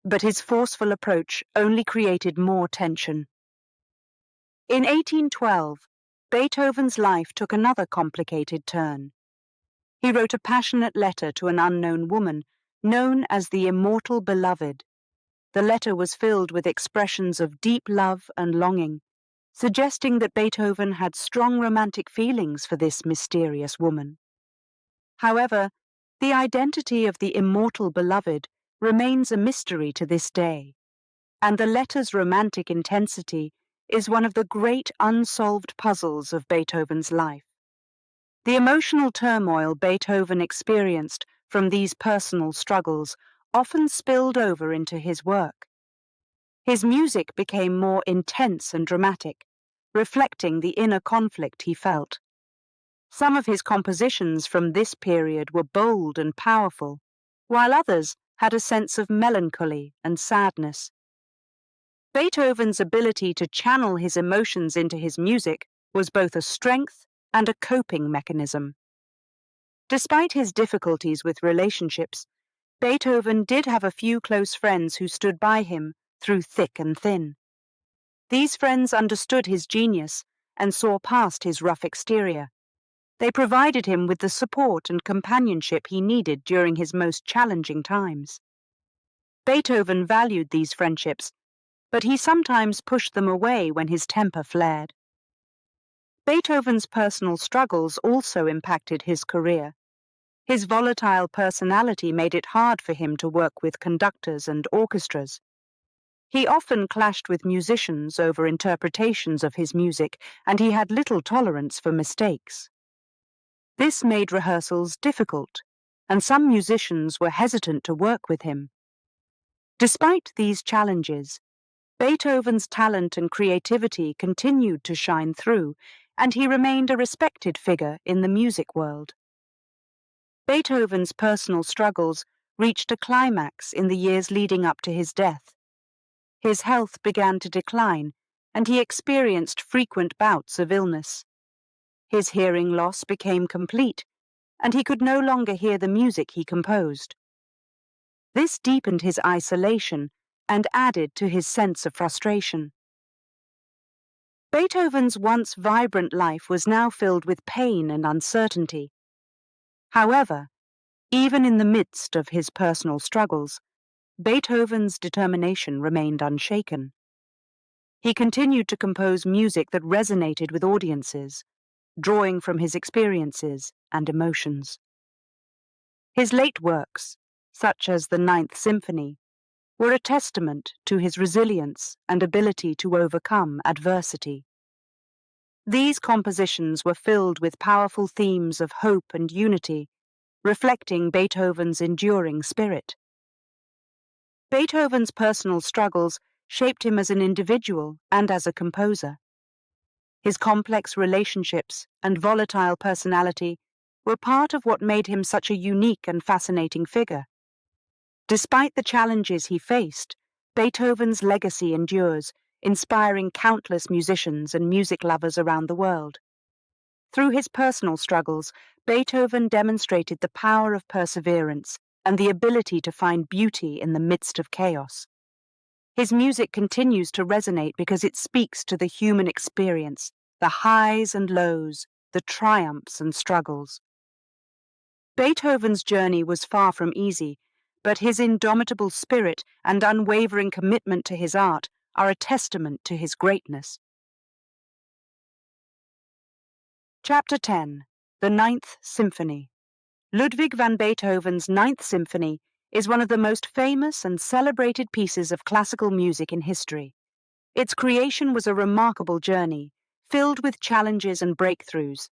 but his forceful approach only created more tension. In 1812, Beethoven's life took another complicated turn. He wrote a passionate letter to an unknown woman, known as the Immortal Beloved. The letter was filled with expressions of deep love and longing, suggesting that Beethoven had strong romantic feelings for this mysterious woman. However, the identity of the Immortal Beloved remains a mystery to this day, and the letter's romantic intensity is one of the great unsolved puzzles of Beethoven's life. The emotional turmoil Beethoven experienced from these personal struggles often spilled over into his work. His music became more intense and dramatic, reflecting the inner conflict he felt. Some of his compositions from this period were bold and powerful, while others had a sense of melancholy and sadness. Beethoven's ability to channel his emotions into his music was both a strength and a coping mechanism. Despite his difficulties with relationships, Beethoven did have a few close friends who stood by him through thick and thin. These friends understood his genius and saw past his rough exterior. They provided him with the support and companionship he needed during his most challenging times. Beethoven valued these friendships, but he sometimes pushed them away when his temper flared. Beethoven's personal struggles also impacted his career. His volatile personality made it hard for him to work with conductors and orchestras. He often clashed with musicians over interpretations of his music, and he had little tolerance for mistakes. This made rehearsals difficult, and some musicians were hesitant to work with him. Despite these challenges, Beethoven's talent and creativity continued to shine through, and he remained a respected figure in the music world. Beethoven's personal struggles reached a climax in the years leading up to his death. His health began to decline, and he experienced frequent bouts of illness. His hearing loss became complete, and he could no longer hear the music he composed. This deepened his isolation and added to his sense of frustration. Beethoven's once vibrant life was now filled with pain and uncertainty. However, even in the midst of his personal struggles, Beethoven's determination remained unshaken. He continued to compose music that resonated with audiences, drawing from his experiences and emotions. His late works, such as the Ninth Symphony, were a testament to his resilience and ability to overcome adversity. These compositions were filled with powerful themes of hope and unity, reflecting Beethoven's enduring spirit. Beethoven's personal struggles shaped him as an individual and as a composer. His complex relationships and volatile personality were part of what made him such a unique and fascinating figure. Despite the challenges he faced, Beethoven's legacy endures, inspiring countless musicians and music lovers around the world. Through his personal struggles, Beethoven demonstrated the power of perseverance and the ability to find beauty in the midst of chaos. His music continues to resonate because it speaks to the human experience, the highs and lows, the triumphs and struggles. Beethoven's journey was far from easy, but his indomitable spirit and unwavering commitment to his art are a testament to his greatness. Chapter 10. The Ninth Symphony. Ludwig van Beethoven's Ninth Symphony is one of the most famous and celebrated pieces of classical music in history. Its creation was a remarkable journey, filled with challenges and breakthroughs.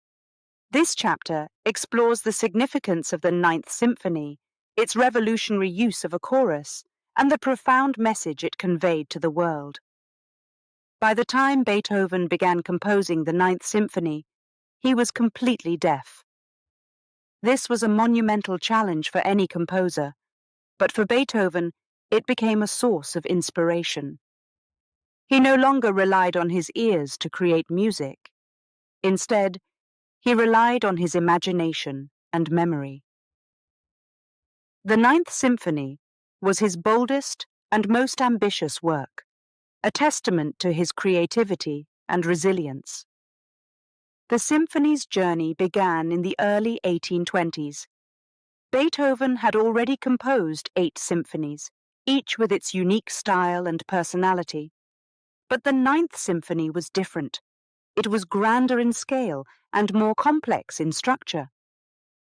This chapter explores the significance of the Ninth Symphony, its revolutionary use of a chorus, and the profound message it conveyed to the world. By the time Beethoven began composing the Ninth Symphony, he was completely deaf. This was a monumental challenge for any composer, but for Beethoven, it became a source of inspiration. He no longer relied on his ears to create music. Instead, he relied on his imagination and memory. The Ninth Symphony was his boldest and most ambitious work, a testament to his creativity and resilience. The symphony's journey began in the early 1820s. Beethoven had already composed 8 symphonies, each with its unique style and personality. But the Ninth Symphony was different. It was grander in scale and more complex in structure.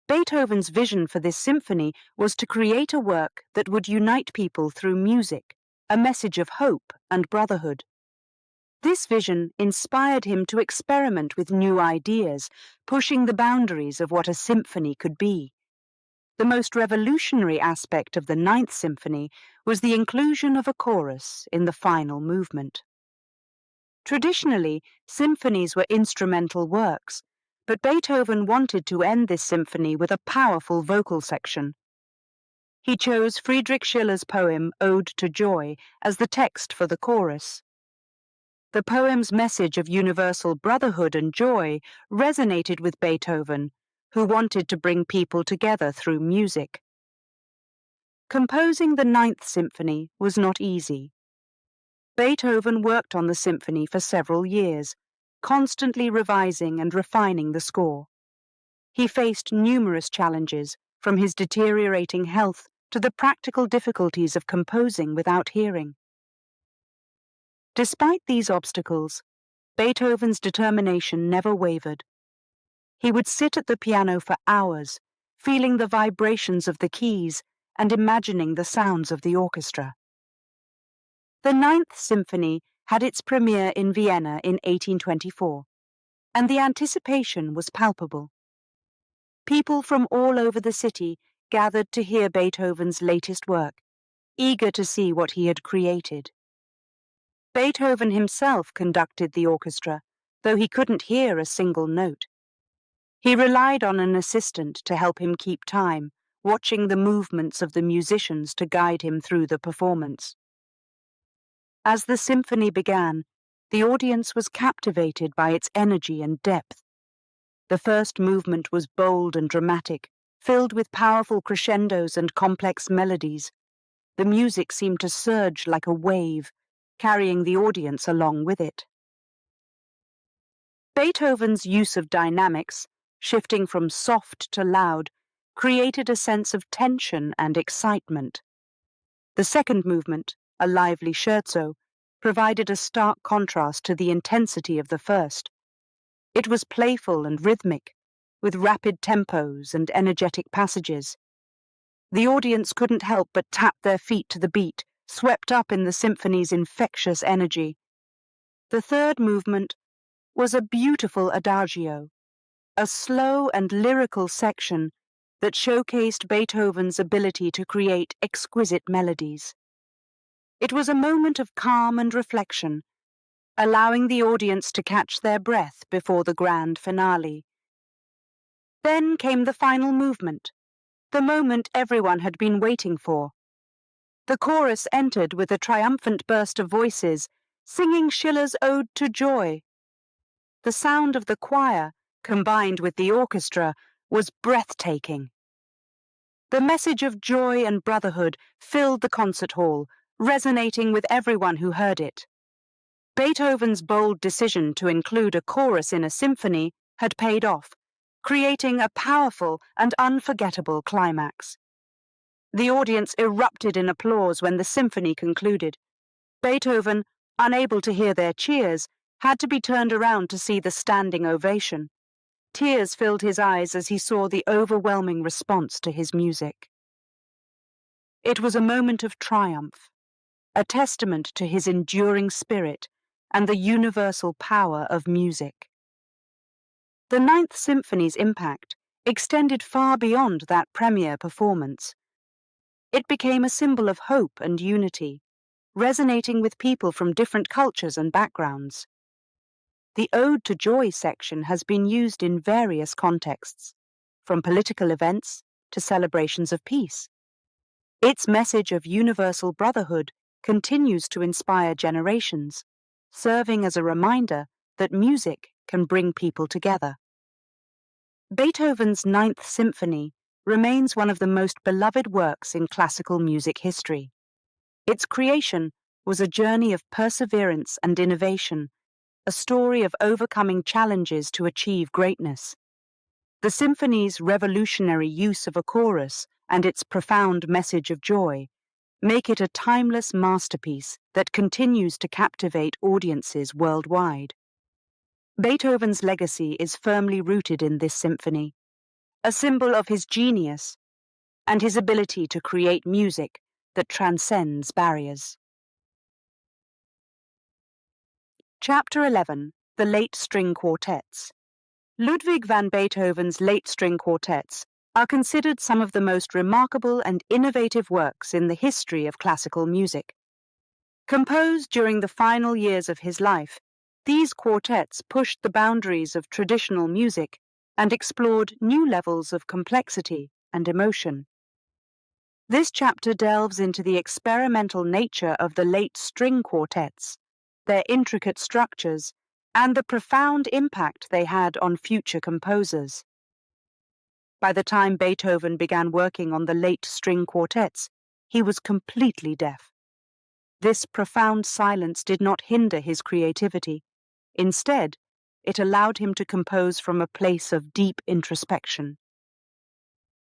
Beethoven's vision for this symphony was to create a work that would unite people through music, a message of hope and brotherhood. This vision inspired him to experiment with new ideas, pushing the boundaries of what a symphony could be. The most revolutionary aspect of the Ninth Symphony was the inclusion of a chorus in the final movement. Traditionally, symphonies were instrumental works, but Beethoven wanted to end this symphony with a powerful vocal section. He chose Friedrich Schiller's poem Ode to Joy as the text for the chorus. The poem's message of universal brotherhood and joy resonated with Beethoven, who wanted to bring people together through music. Composing the Ninth Symphony was not easy. Beethoven worked on the symphony for several years, constantly revising and refining the score. He faced numerous challenges, from his deteriorating health to the practical difficulties of composing without hearing. Despite these obstacles, Beethoven's determination never wavered. He would sit at the piano for hours, feeling the vibrations of the keys and imagining the sounds of the orchestra. The Ninth Symphony had its premiere in Vienna in 1824, and the anticipation was palpable. People from all over the city gathered to hear Beethoven's latest work, eager to see what he had created. Beethoven himself conducted the orchestra, though he couldn't hear a single note. He relied on an assistant to help him keep time, watching the movements of the musicians to guide him through the performance. As the symphony began, the audience was captivated by its energy and depth. The first movement was bold and dramatic, filled with powerful crescendos and complex melodies. The music seemed to surge like a wave, carrying the audience along with it. Beethoven's use of dynamics, shifting from soft to loud, created a sense of tension and excitement. The second movement, a lively scherzo, provided a stark contrast to the intensity of the first. It was playful and rhythmic, with rapid tempos and energetic passages. The audience couldn't help but tap their feet to the beat, swept up in the symphony's infectious energy. The third movement was a beautiful adagio, a slow and lyrical section that showcased Beethoven's ability to create exquisite melodies. It was a moment of calm and reflection, allowing the audience to catch their breath before the grand finale. Then came the final movement, the moment everyone had been waiting for. The chorus entered with a triumphant burst of voices, singing Schiller's Ode to Joy. The sound of the choir, combined with the orchestra, was breathtaking. The message of joy and brotherhood filled the concert hall, resonating with everyone who heard it. Beethoven's bold decision to include a chorus in a symphony had paid off, creating a powerful and unforgettable climax. The audience erupted in applause when the symphony concluded. Beethoven, unable to hear their cheers, had to be turned around to see the standing ovation. Tears filled his eyes as he saw the overwhelming response to his music. It was a moment of triumph, a testament to his enduring spirit and the universal power of music. The Ninth Symphony's impact extended far beyond that premiere performance. It became a symbol of hope and unity, resonating with people from different cultures and backgrounds. The Ode to Joy section has been used in various contexts, from political events to celebrations of peace. Its message of universal brotherhood continues to inspire generations, serving as a reminder that music can bring people together. Beethoven's Ninth Symphony remains one of the most beloved works in classical music history. Its creation was a journey of perseverance and innovation, a story of overcoming challenges to achieve greatness. The symphony's revolutionary use of a chorus and its profound message of joy make it a timeless masterpiece that continues to captivate audiences worldwide. Beethoven's legacy is firmly rooted in this symphony, a symbol of his genius and his ability to create music that transcends barriers. Chapter 11. The Late String Quartets. Ludwig van Beethoven's late string quartets are considered some of the most remarkable and innovative works in the history of classical music. Composed during the final years of his life, these quartets pushed the boundaries of traditional music and explored new levels of complexity and emotion. This chapter delves into the experimental nature of the late string quartets, their intricate structures, and the profound impact they had on future composers. By the time Beethoven began working on the late string quartets, he was completely deaf. This profound silence did not hinder his creativity. Instead, it allowed him to compose from a place of deep introspection.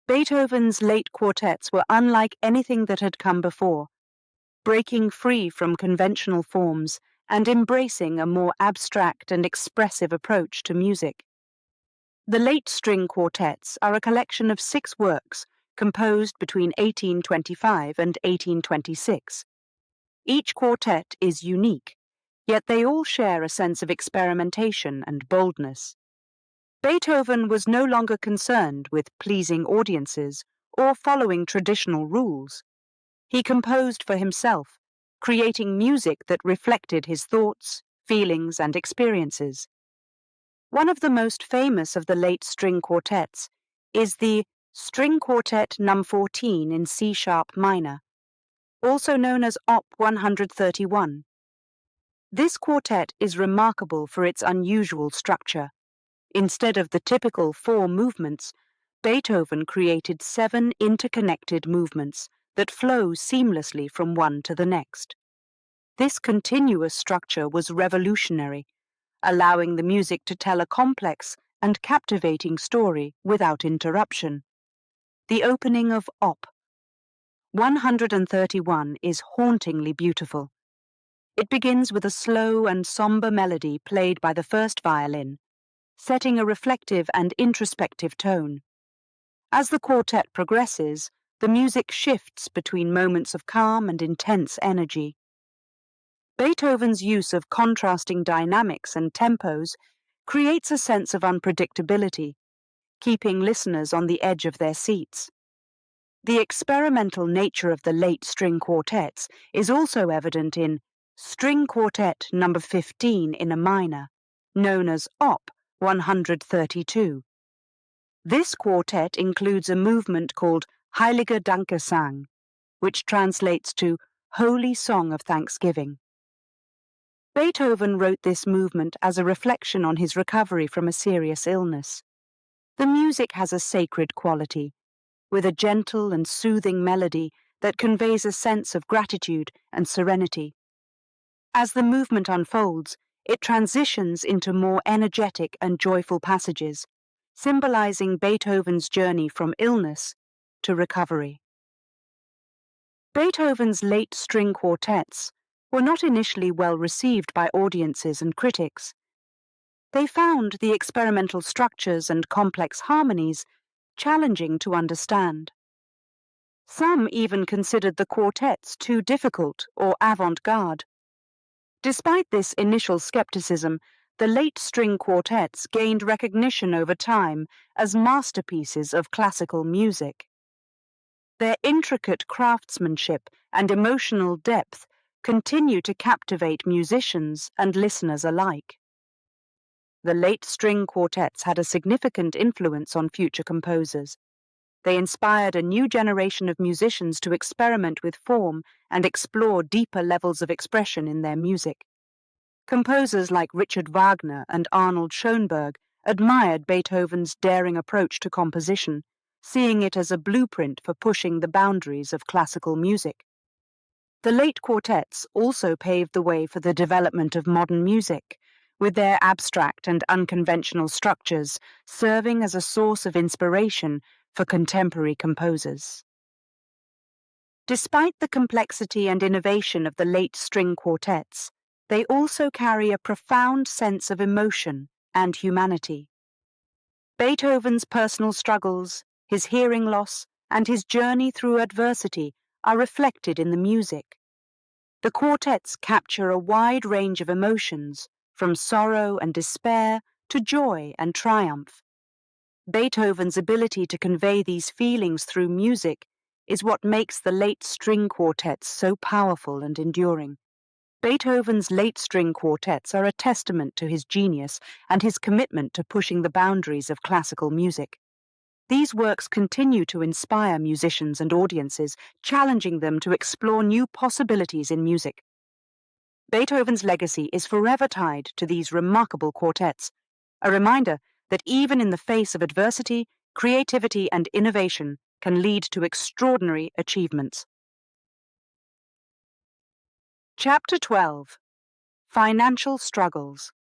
Beethoven's late quartets were unlike anything that had come before, breaking free from conventional forms and embracing a more abstract and expressive approach to music. The late string quartets are a collection of 6 works composed between 1825 and 1826. Each quartet is unique, yet they all share a sense of experimentation and boldness. Beethoven was no longer concerned with pleasing audiences or following traditional rules. He composed for himself, creating music that reflected his thoughts, feelings, and experiences. One of the most famous of the late string quartets is the String Quartet No. 14 in C-sharp minor, also known as Op. 131. This quartet is remarkable for its unusual structure. Instead of the typical 4 movements, Beethoven created 7 interconnected movements that flow seamlessly from one to the next. This continuous structure was revolutionary, allowing the music to tell a complex and captivating story without interruption. The opening of Op. 131 is hauntingly beautiful. It begins with a slow and somber melody played by the first violin, setting a reflective and introspective tone. As the quartet progresses, the music shifts between moments of calm and intense energy. Beethoven's use of contrasting dynamics and tempos creates a sense of unpredictability, keeping listeners on the edge of their seats. The experimental nature of the late string quartets is also evident in String Quartet No. 15 in a minor, known as Op. 132. This quartet includes a movement called Heiliger Dankesang, which translates to Holy Song of Thanksgiving. Beethoven wrote this movement as a reflection on his recovery from a serious illness. The music has a sacred quality, with a gentle and soothing melody that conveys a sense of gratitude and serenity. As the movement unfolds, it transitions into more energetic and joyful passages, symbolizing Beethoven's journey from illness to recovery. Beethoven's late string quartets were not initially well received by audiences and critics. They found the experimental structures and complex harmonies challenging to understand. Some even considered the quartets too difficult or avant-garde. Despite this initial skepticism, the late string quartets gained recognition over time as masterpieces of classical music. Their intricate craftsmanship and emotional depth continue to captivate musicians and listeners alike. The late string quartets had a significant influence on future composers. They inspired a new generation of musicians to experiment with form and explore deeper levels of expression in their music. Composers like Richard Wagner and Arnold Schoenberg admired Beethoven's daring approach to composition, seeing it as a blueprint for pushing the boundaries of classical music. The late quartets also paved the way for the development of modern music, with their abstract and unconventional structures serving as a source of inspiration for contemporary composers. Despite the complexity and innovation of the late string quartets, they also carry a profound sense of emotion and humanity. Beethoven's personal struggles, his hearing loss, and his journey through adversity are reflected in the music. The quartets capture a wide range of emotions, from sorrow and despair to joy and triumph. Beethoven's ability to convey these feelings through music is what makes the late string quartets so powerful and enduring. Beethoven's late string quartets are a testament to his genius and his commitment to pushing the boundaries of classical music. These works continue to inspire musicians and audiences, challenging them to explore new possibilities in music. Beethoven's legacy is forever tied to these remarkable quartets, a reminder that even in the face of adversity, creativity and innovation can lead to extraordinary achievements. Chapter 12. Financial Struggles.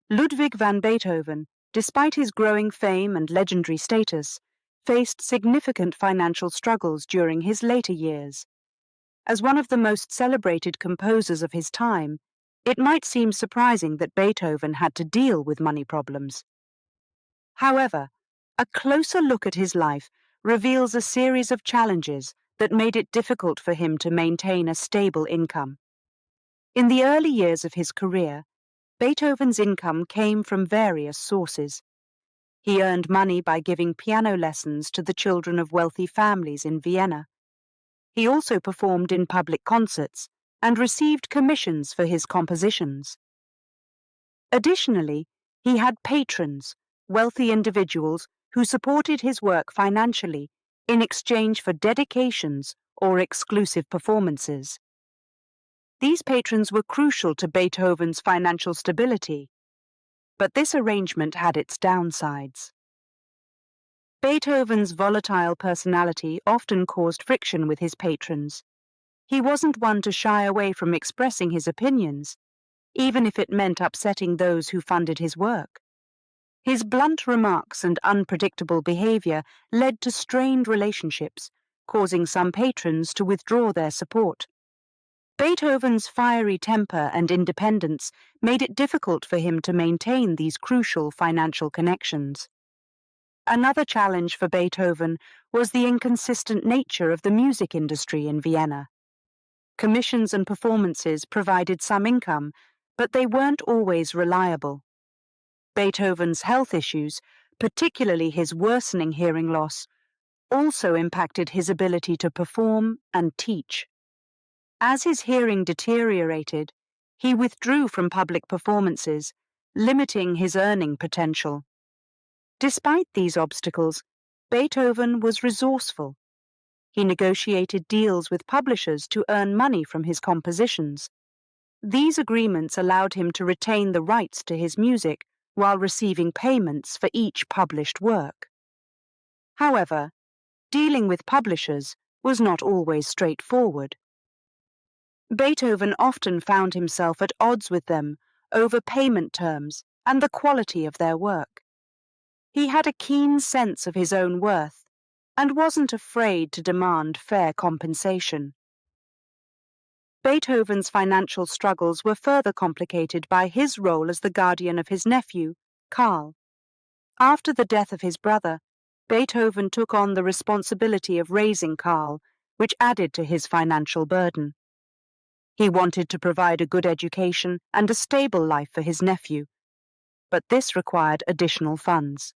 Ludwig van Beethoven, despite his growing fame and legendary status, faced significant financial struggles during his later years. As one of the most celebrated composers of his time, it might seem surprising that Beethoven had to deal with money problems. However, a closer look at his life reveals a series of challenges that made it difficult for him to maintain a stable income. In the early years of his career, Beethoven's income came from various sources. He earned money by giving piano lessons to the children of wealthy families in Vienna. He also performed in public concerts and received commissions for his compositions. Additionally, he had patrons, wealthy individuals who supported his work financially in exchange for dedications or exclusive performances. These patrons were crucial to Beethoven's financial stability, but this arrangement had its downsides. Beethoven's volatile personality often caused friction with his patrons. He wasn't one to shy away from expressing his opinions, even if it meant upsetting those who funded his work. His blunt remarks and unpredictable behavior led to strained relationships, causing some patrons to withdraw their support. Beethoven's fiery temper and independence made it difficult for him to maintain these crucial financial connections. Another challenge for Beethoven was the inconsistent nature of the music industry in Vienna. Commissions and performances provided some income, but they weren't always reliable. Beethoven's health issues, particularly his worsening hearing loss, also impacted his ability to perform and teach. As his hearing deteriorated, he withdrew from public performances, limiting his earning potential. Despite these obstacles, Beethoven was resourceful. He negotiated deals with publishers to earn money from his compositions. These agreements allowed him to retain the rights to his music while receiving payments for each published work. However, dealing with publishers was not always straightforward. Beethoven often found himself at odds with them over payment terms and the quality of their work. He had a keen sense of his own worth and wasn't afraid to demand fair compensation. Beethoven's financial struggles were further complicated by his role as the guardian of his nephew, Karl. After the death of his brother, Beethoven took on the responsibility of raising Karl, which added to his financial burden. He wanted to provide a good education and a stable life for his nephew, but this required additional funds.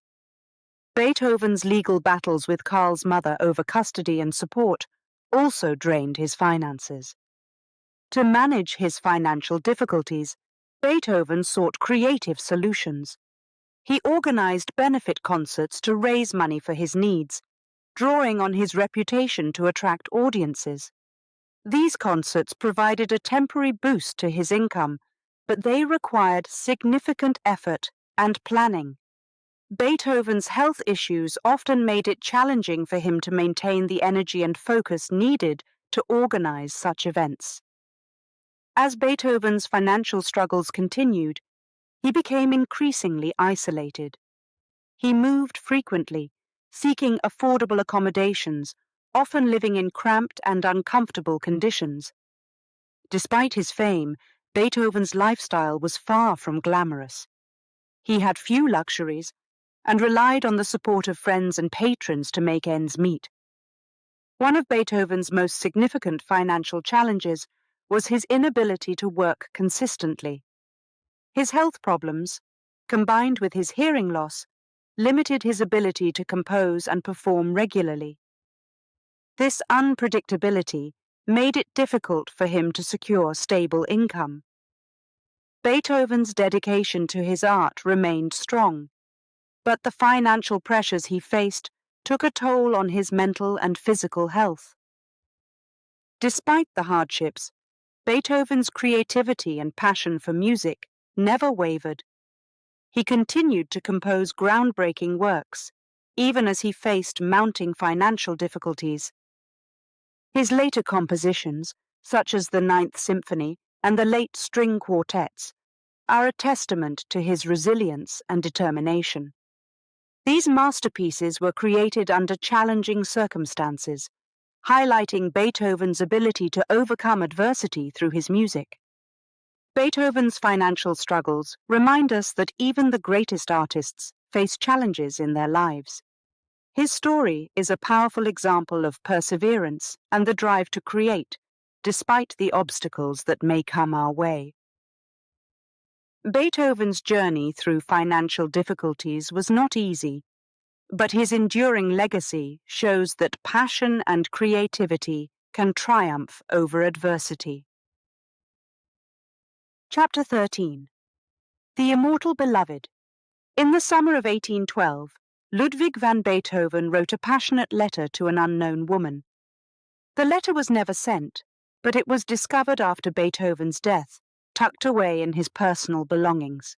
Beethoven's legal battles with Karl's mother over custody and support also drained his finances. To manage his financial difficulties, Beethoven sought creative solutions. He organized benefit concerts to raise money for his needs, drawing on his reputation to attract audiences. These concerts provided a temporary boost to his income, but they required significant effort and planning. Beethoven's health issues often made it challenging for him to maintain the energy and focus needed to organize such events. As Beethoven's financial struggles continued, he became increasingly isolated. He moved frequently, seeking affordable accommodations, often living in cramped and uncomfortable conditions. Despite his fame, Beethoven's lifestyle was far from glamorous. He had few luxuries and relied on the support of friends and patrons to make ends meet. One of Beethoven's most significant financial challenges was his inability to work consistently. His health problems, combined with his hearing loss, limited his ability to compose and perform regularly. This unpredictability made it difficult for him to secure stable income. Beethoven's dedication to his art remained strong, but the financial pressures he faced took a toll on his mental and physical health. Despite the hardships, Beethoven's creativity and passion for music never wavered. He continued to compose groundbreaking works, even as he faced mounting financial difficulties. His later compositions, such as the Ninth Symphony and the late string quartets, are a testament to his resilience and determination. These masterpieces were created under challenging circumstances, highlighting Beethoven's ability to overcome adversity through his music. Beethoven's financial struggles remind us that even the greatest artists face challenges in their lives. His story is a powerful example of perseverance and the drive to create, despite the obstacles that may come our way. Beethoven's journey through financial difficulties was not easy, but his enduring legacy shows that passion and creativity can triumph over adversity. Chapter 13. The Immortal Beloved. In the summer of 1812, Ludwig van Beethoven wrote a passionate letter to an unknown woman. The letter was never sent, but it was discovered after Beethoven's death, tucked away in his personal belongings.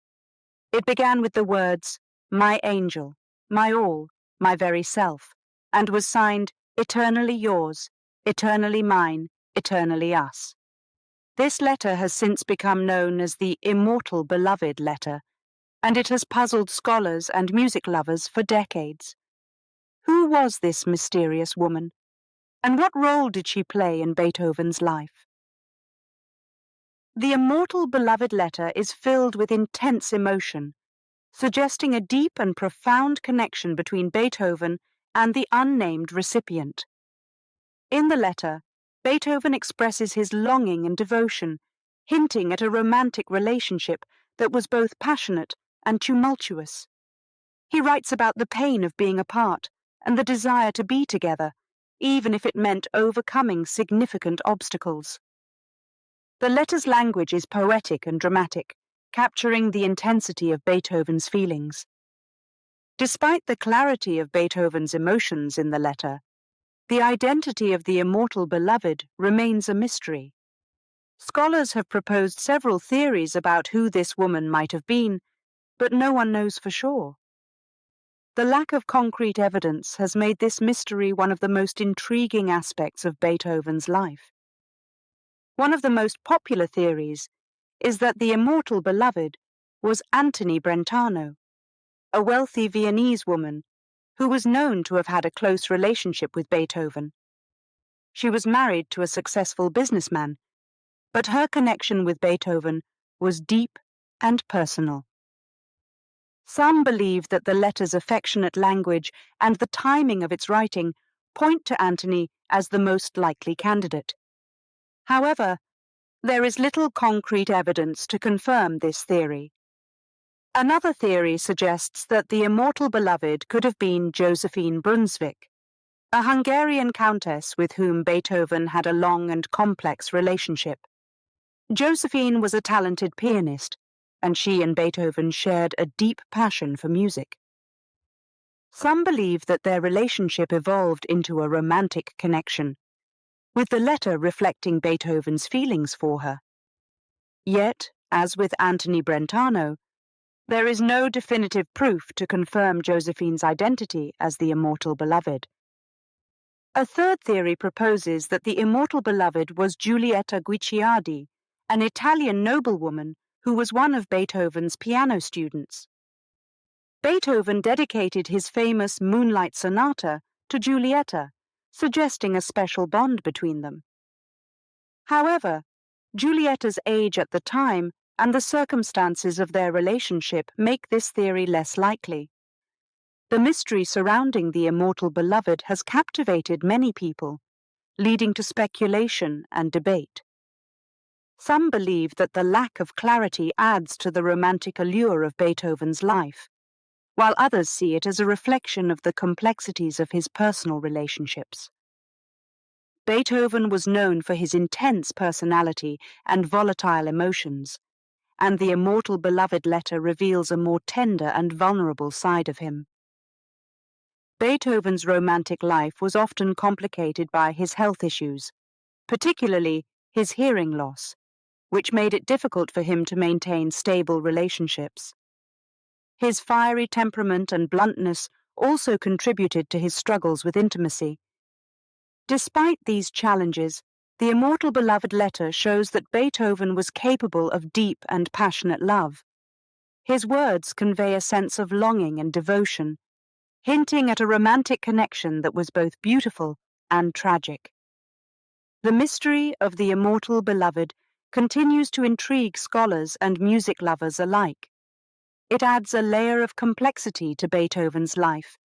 It began with the words, "My angel, my all, my very self," and was signed, "Eternally yours, eternally mine, eternally us." This letter has since become known as the Immortal Beloved letter, and it has puzzled scholars and music lovers for decades. Who was this mysterious woman, and what role did she play in Beethoven's life? The Immortal Beloved letter is filled with intense emotion, suggesting a deep and profound connection between Beethoven and the unnamed recipient. In the letter, Beethoven expresses his longing and devotion, hinting at a romantic relationship that was both passionate and tumultuous. He writes about the pain of being apart and the desire to be together, even if it meant overcoming significant obstacles. The letter's language is poetic and dramatic, capturing the intensity of Beethoven's feelings. Despite the clarity of Beethoven's emotions in the letter, the identity of the immortal beloved remains a mystery. Scholars have proposed several theories about who this woman might have been, but no one knows for sure. The lack of concrete evidence has made this mystery one of the most intriguing aspects of Beethoven's life. One of the most popular theories is that the immortal beloved was Antoni Brentano, a wealthy Viennese woman who was known to have had a close relationship with Beethoven. She was married to a successful businessman, but her connection with Beethoven was deep and personal. Some believe that the letter's affectionate language and the timing of its writing point to Antoni as the most likely candidate. However, there is little concrete evidence to confirm this theory. Another theory suggests that the immortal beloved could have been Josephine Brunswick, a Hungarian countess with whom Beethoven had a long and complex relationship. Josephine was a talented pianist, and she and Beethoven shared a deep passion for music. Some believe that their relationship evolved into a romantic connection, with the letter reflecting Beethoven's feelings for her. Yet, as with Antoni Brentano, there is no definitive proof to confirm Josephine's identity as the immortal beloved. A third theory proposes that the immortal beloved was Giulietta Guicciardi, an Italian noblewoman who was one of Beethoven's piano students. Beethoven dedicated his famous Moonlight Sonata to Giulietta, suggesting a special bond between them. However, Giulietta's age at the time and the circumstances of their relationship make this theory less likely. The mystery surrounding the immortal beloved has captivated many people, leading to speculation and debate. Some believe that the lack of clarity adds to the romantic allure of Beethoven's life, while others see it as a reflection of the complexities of his personal relationships. Beethoven was known for his intense personality and volatile emotions, and the Immortal Beloved letter reveals a more tender and vulnerable side of him. Beethoven's romantic life was often complicated by his health issues, particularly his hearing loss, which made it difficult for him to maintain stable relationships. His fiery temperament and bluntness also contributed to his struggles with intimacy. Despite these challenges, the Immortal Beloved letter shows that Beethoven was capable of deep and passionate love. His words convey a sense of longing and devotion, hinting at a romantic connection that was both beautiful and tragic. The mystery of the Immortal Beloved continues to intrigue scholars and music lovers alike. It adds a layer of complexity to Beethoven's life,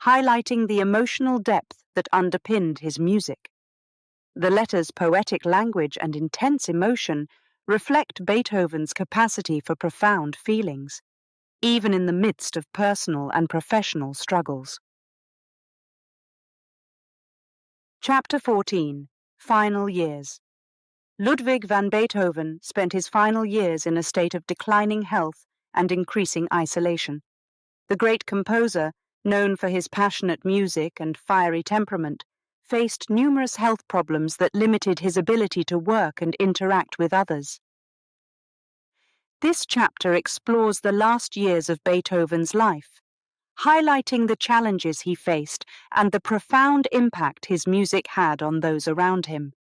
highlighting the emotional depth that underpinned his music. The letter's poetic language and intense emotion reflect Beethoven's capacity for profound feelings, even in the midst of personal and professional struggles. Chapter 14. Final Years. Ludwig van Beethoven spent his final years in a state of declining health and increasing isolation. The great composer, known for his passionate music and fiery temperament, faced numerous health problems that limited his ability to work and interact with others. This chapter explores the last years of Beethoven's life, highlighting the challenges he faced and the profound impact his music had on those around him.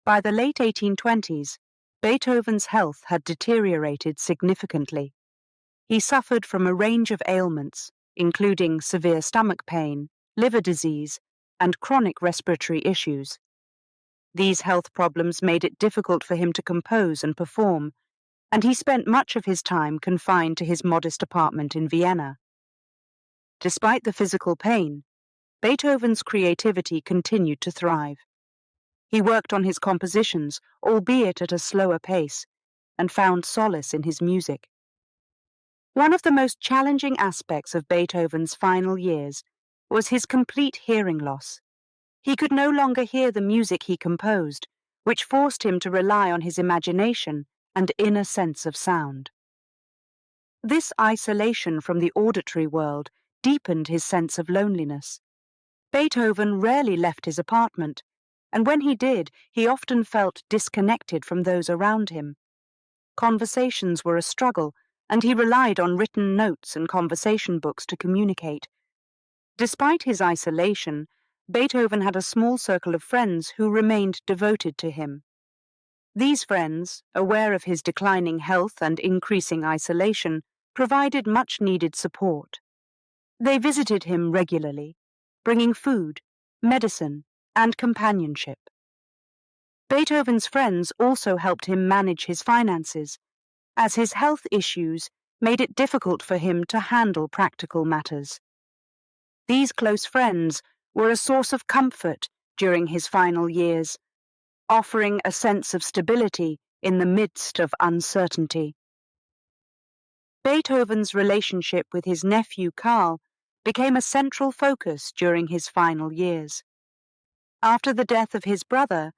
By the late 1820s, Beethoven's health had deteriorated significantly. He suffered from a range of ailments, including severe stomach pain, liver disease, and chronic respiratory issues. These health problems made it difficult for him to compose and perform, and he spent much of his time confined to his modest apartment in Vienna. Despite the physical pain, Beethoven's creativity continued to thrive. He worked on his compositions, albeit at a slower pace, and found solace in his music. One of the most challenging aspects of Beethoven's final years was his complete hearing loss. He could no longer hear the music he composed, which forced him to rely on his imagination and inner sense of sound. This isolation from the auditory world deepened his sense of loneliness. Beethoven rarely left his apartment, and when he did, he often felt disconnected from those around him. Conversations were a struggle, and he relied on written notes and conversation books to communicate. Despite his isolation, Beethoven had a small circle of friends who remained devoted to him. These friends, aware of his declining health and increasing isolation, provided much-needed support. They visited him regularly, bringing food, medicine, and companionship. Beethoven's friends also helped him manage his finances, as his health issues made it difficult for him to handle practical matters. These close friends were a source of comfort during his final years, offering a sense of stability in the midst of uncertainty. Beethoven's relationship with his nephew Karl became a central focus during his final years. After the death of his brother,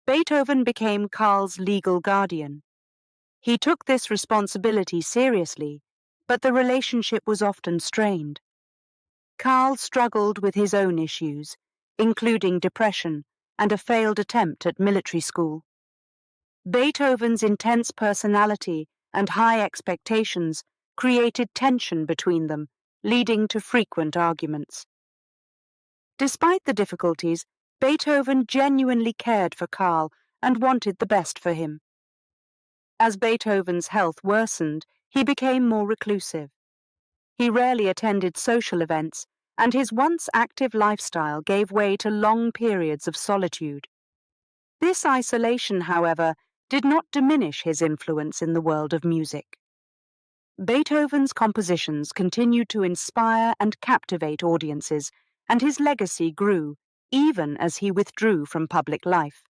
Beethoven became Karl's legal guardian. He took this responsibility seriously, but the relationship was often strained. Karl struggled with his own issues, including depression and a failed attempt at military school. Beethoven's intense personality and high expectations created tension between them, leading to frequent arguments. Despite the difficulties, Beethoven genuinely cared for Karl and wanted the best for him. As Beethoven's health worsened, he became more reclusive. He rarely attended social events, and his once active lifestyle gave way to long periods of solitude. This isolation, however, did not diminish his influence in the world of music. Beethoven's compositions continued to inspire and captivate audiences, and his legacy grew even as he withdrew from public life.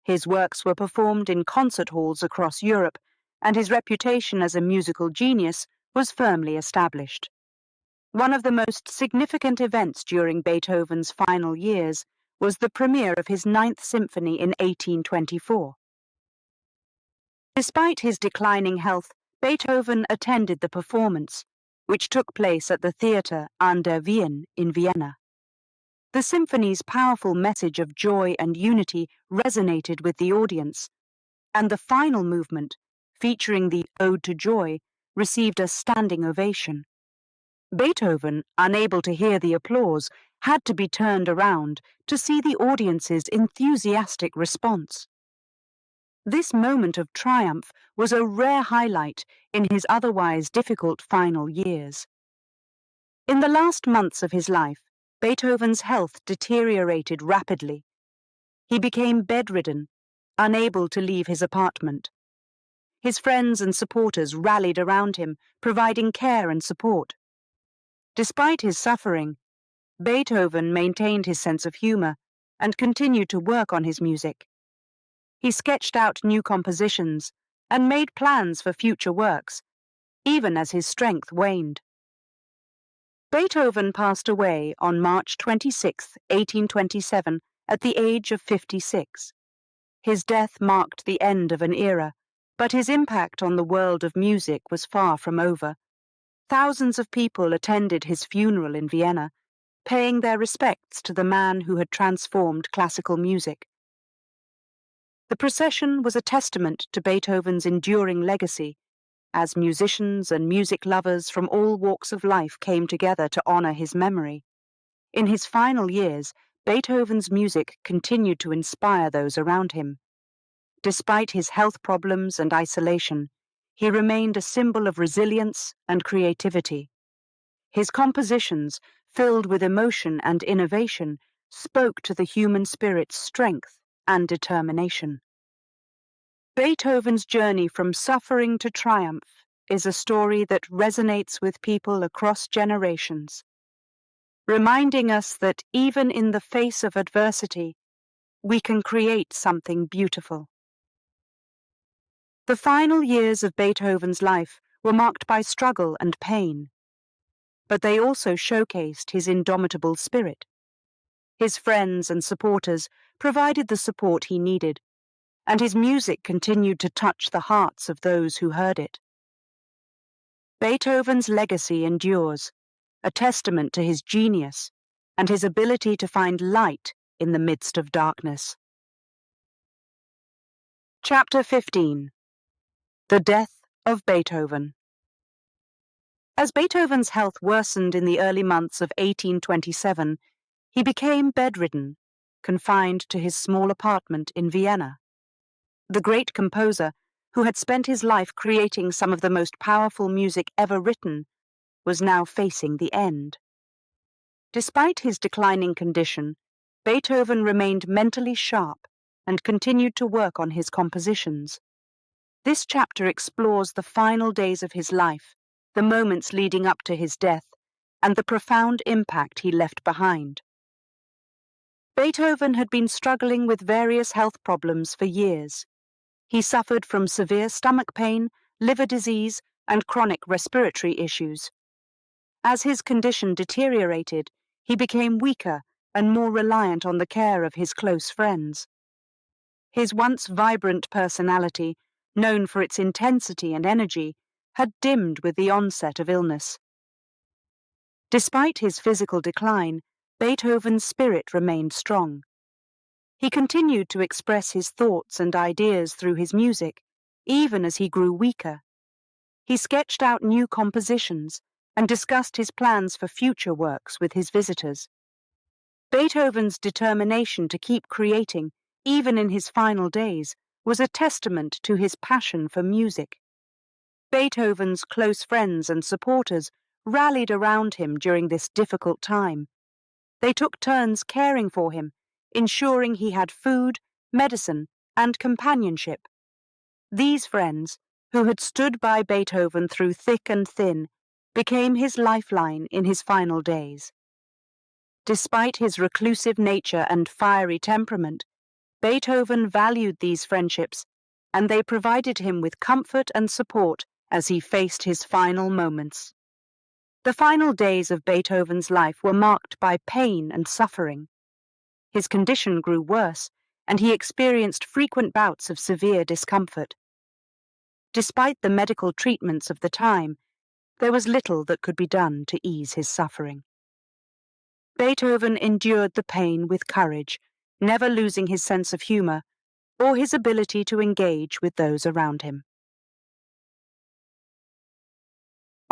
His works were performed in concert halls across Europe, and his reputation as a musical genius was firmly established. One of the most significant events during Beethoven's final years was the premiere of his Ninth Symphony in 1824. Despite his declining health, Beethoven attended the performance, which took place at the Theater an der Wien in Vienna. The symphony's powerful message of joy and unity resonated with the audience, and the final movement, featuring the Ode to Joy, received a standing ovation. Beethoven, unable to hear the applause, had to be turned around to see the audience's enthusiastic response. This moment of triumph was a rare highlight in his otherwise difficult final years. In the last months of his life, Beethoven's health deteriorated rapidly. He became bedridden, unable to leave his apartment. His friends and supporters rallied around him, providing care and support. Despite his suffering, Beethoven maintained his sense of humor and continued to work on his music. He sketched out new compositions and made plans for future works, even as his strength waned. Beethoven passed away on March 26, 1827, at the age of 56. His death marked the end of an era, but his impact on the world of music was far from over. Thousands of people attended his funeral in Vienna, paying their respects to the man who had transformed classical music. The procession was a testament to Beethoven's enduring legacy, as musicians and music lovers from all walks of life came together to honor his memory. In his final years, Beethoven's music continued to inspire those around him. Despite his health problems and isolation, he remained a symbol of resilience and creativity. His compositions, filled with emotion and innovation, spoke to the human spirit's strength and determination. Beethoven's journey from suffering to triumph is a story that resonates with people across generations, reminding us that even in the face of adversity, we can create something beautiful. The final years of Beethoven's life were marked by struggle and pain, but they also showcased his indomitable spirit. His friends and supporters provided the support he needed, and his music continued to touch the hearts of those who heard it. Beethoven's legacy endures, a testament to his genius and his ability to find light in the midst of darkness. Chapter 15. The Death of Beethoven. As Beethoven's health worsened in the early months of 1827, he became bedridden, confined to his small apartment in Vienna. The great composer, who had spent his life creating some of the most powerful music ever written, was now facing the end. Despite his declining condition, Beethoven remained mentally sharp and continued to work on his compositions. This chapter explores the final days of his life, the moments leading up to his death, and the profound impact he left behind. Beethoven had been struggling with various health problems for years. He suffered from severe stomach pain, liver disease, and chronic respiratory issues. As his condition deteriorated, he became weaker and more reliant on the care of his close friends. His once vibrant personality, known for its intensity and energy, had dimmed with the onset of illness. Despite his physical decline, Beethoven's spirit remained strong. He continued to express his thoughts and ideas through his music, even as he grew weaker. He sketched out new compositions and discussed his plans for future works with his visitors. Beethoven's determination to keep creating, even in his final days, was a testament to his passion for music. Beethoven's close friends and supporters rallied around him during this difficult time. They took turns caring for him, ensuring he had food, medicine, and companionship. These friends, who had stood by Beethoven through thick and thin, became his lifeline in his final days. Despite his reclusive nature and fiery temperament, Beethoven valued these friendships, and they provided him with comfort and support as he faced his final moments. The final days of Beethoven's life were marked by pain and suffering. His condition grew worse, and he experienced frequent bouts of severe discomfort. Despite the medical treatments of the time, there was little that could be done to ease his suffering. Beethoven endured the pain with courage, never losing his sense of humor or his ability to engage with those around him.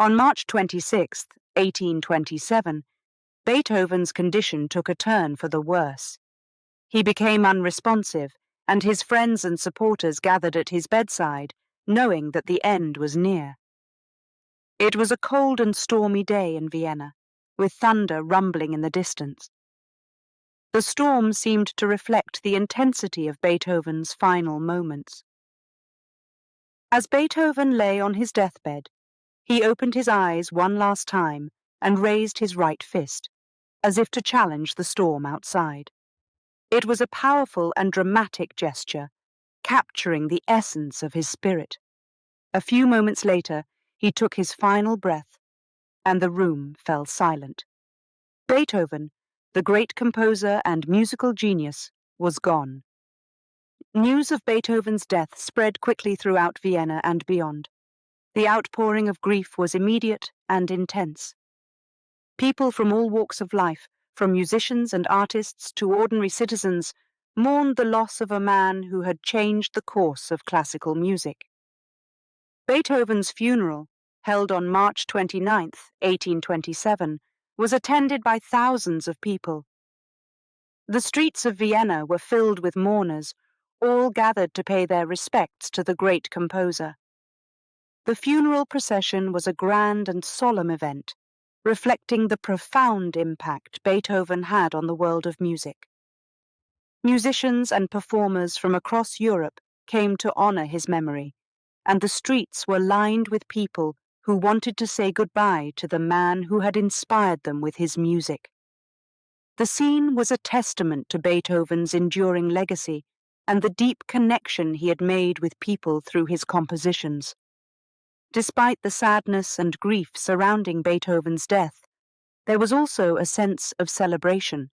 On March 26, 1827, Beethoven's condition took a turn for the worse. He became unresponsive, and his friends and supporters gathered at his bedside, knowing that the end was near. It was a cold and stormy day in Vienna, with thunder rumbling in the distance. The storm seemed to reflect the intensity of Beethoven's final moments. As Beethoven lay on his deathbed, he opened his eyes one last time and raised his right fist, as if to challenge the storm outside. It was a powerful and dramatic gesture, capturing the essence of his spirit. A few moments later, he took his final breath, and the room fell silent. Beethoven, the great composer and musical genius, was gone. News of Beethoven's death spread quickly throughout Vienna and beyond. The outpouring of grief was immediate and intense. People from all walks of life, from musicians and artists to ordinary citizens, mourned the loss of a man who had changed the course of classical music. Beethoven's funeral, held on March 29, 1827, was attended by thousands of people. The streets of Vienna were filled with mourners, all gathered to pay their respects to the great composer. The funeral procession was a grand and solemn event, reflecting the profound impact Beethoven had on the world of music. Musicians and performers from across Europe came to honor his memory, and the streets were lined with people who wanted to say goodbye to the man who had inspired them with his music. The scene was a testament to Beethoven's enduring legacy and the deep connection he had made with people through his compositions. Despite the sadness and grief surrounding Beethoven's death, there was also a sense of celebration.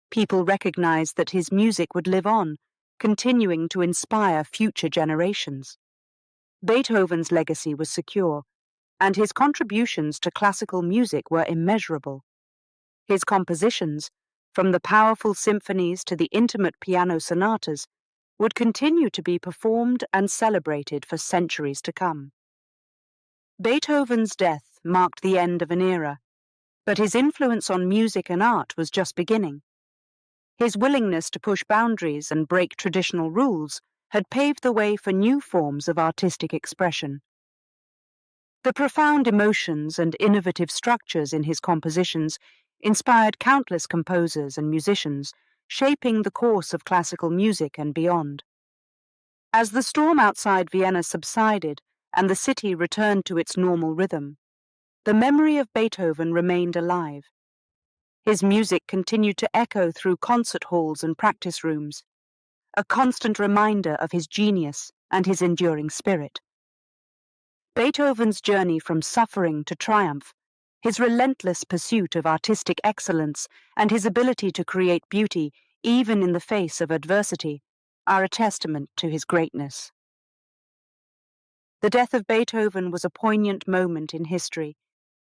People recognized that his music would live on, continuing to inspire future generations. Beethoven's legacy was secure, and his contributions to classical music were immeasurable. His compositions, from the powerful symphonies to the intimate piano sonatas, would continue to be performed and celebrated for centuries to come. Beethoven's death marked the end of an era, but his influence on music and art was just beginning. His willingness to push boundaries and break traditional rules had paved the way for new forms of artistic expression. The profound emotions and innovative structures in his compositions inspired countless composers and musicians, shaping the course of classical music and beyond. As the storm outside Vienna subsided and the city returned to its normal rhythm, the memory of Beethoven remained alive. His music continued to echo through concert halls and practice rooms, a constant reminder of his genius and his enduring spirit. Beethoven's journey from suffering to triumph, his relentless pursuit of artistic excellence, and his ability to create beauty even in the face of adversity, are a testament to his greatness. The death of Beethoven was a poignant moment in history,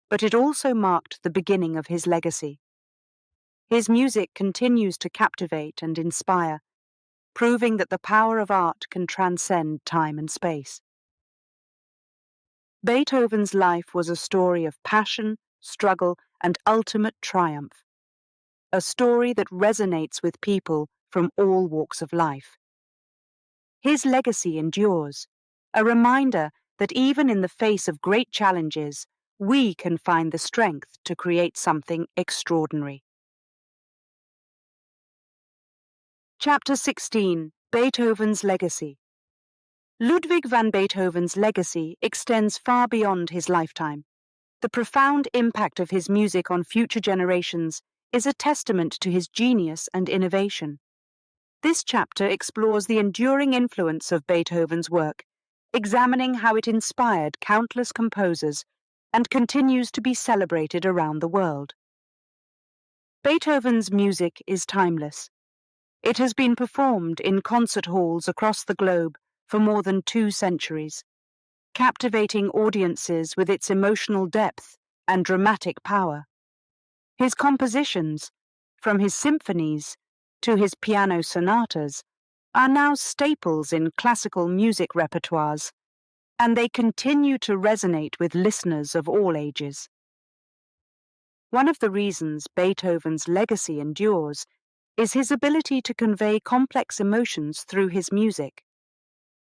but it also marked the beginning of his legacy. His music continues to captivate and inspire, proving that the power of art can transcend time and space. Beethoven's life was a story of passion, struggle, and ultimate triumph, a story that resonates with people from all walks of life. His legacy endures, a reminder that even in the face of great challenges, we can find the strength to create something extraordinary. Chapter 16: Beethoven's Legacy. Ludwig van Beethoven's legacy extends far beyond his lifetime. The profound impact of his music on future generations is a testament to his genius and innovation. This chapter explores the enduring influence of Beethoven's work, examining how it inspired countless composers and continues to be celebrated around the world. Beethoven's music is timeless. It has been performed in concert halls across the globe for more than 2 centuries, captivating audiences with its emotional depth and dramatic power. His compositions, from his symphonies to his piano sonatas, are now staples in classical music repertoires, and they continue to resonate with listeners of all ages. One of the reasons Beethoven's legacy endures is his ability to convey complex emotions through his music.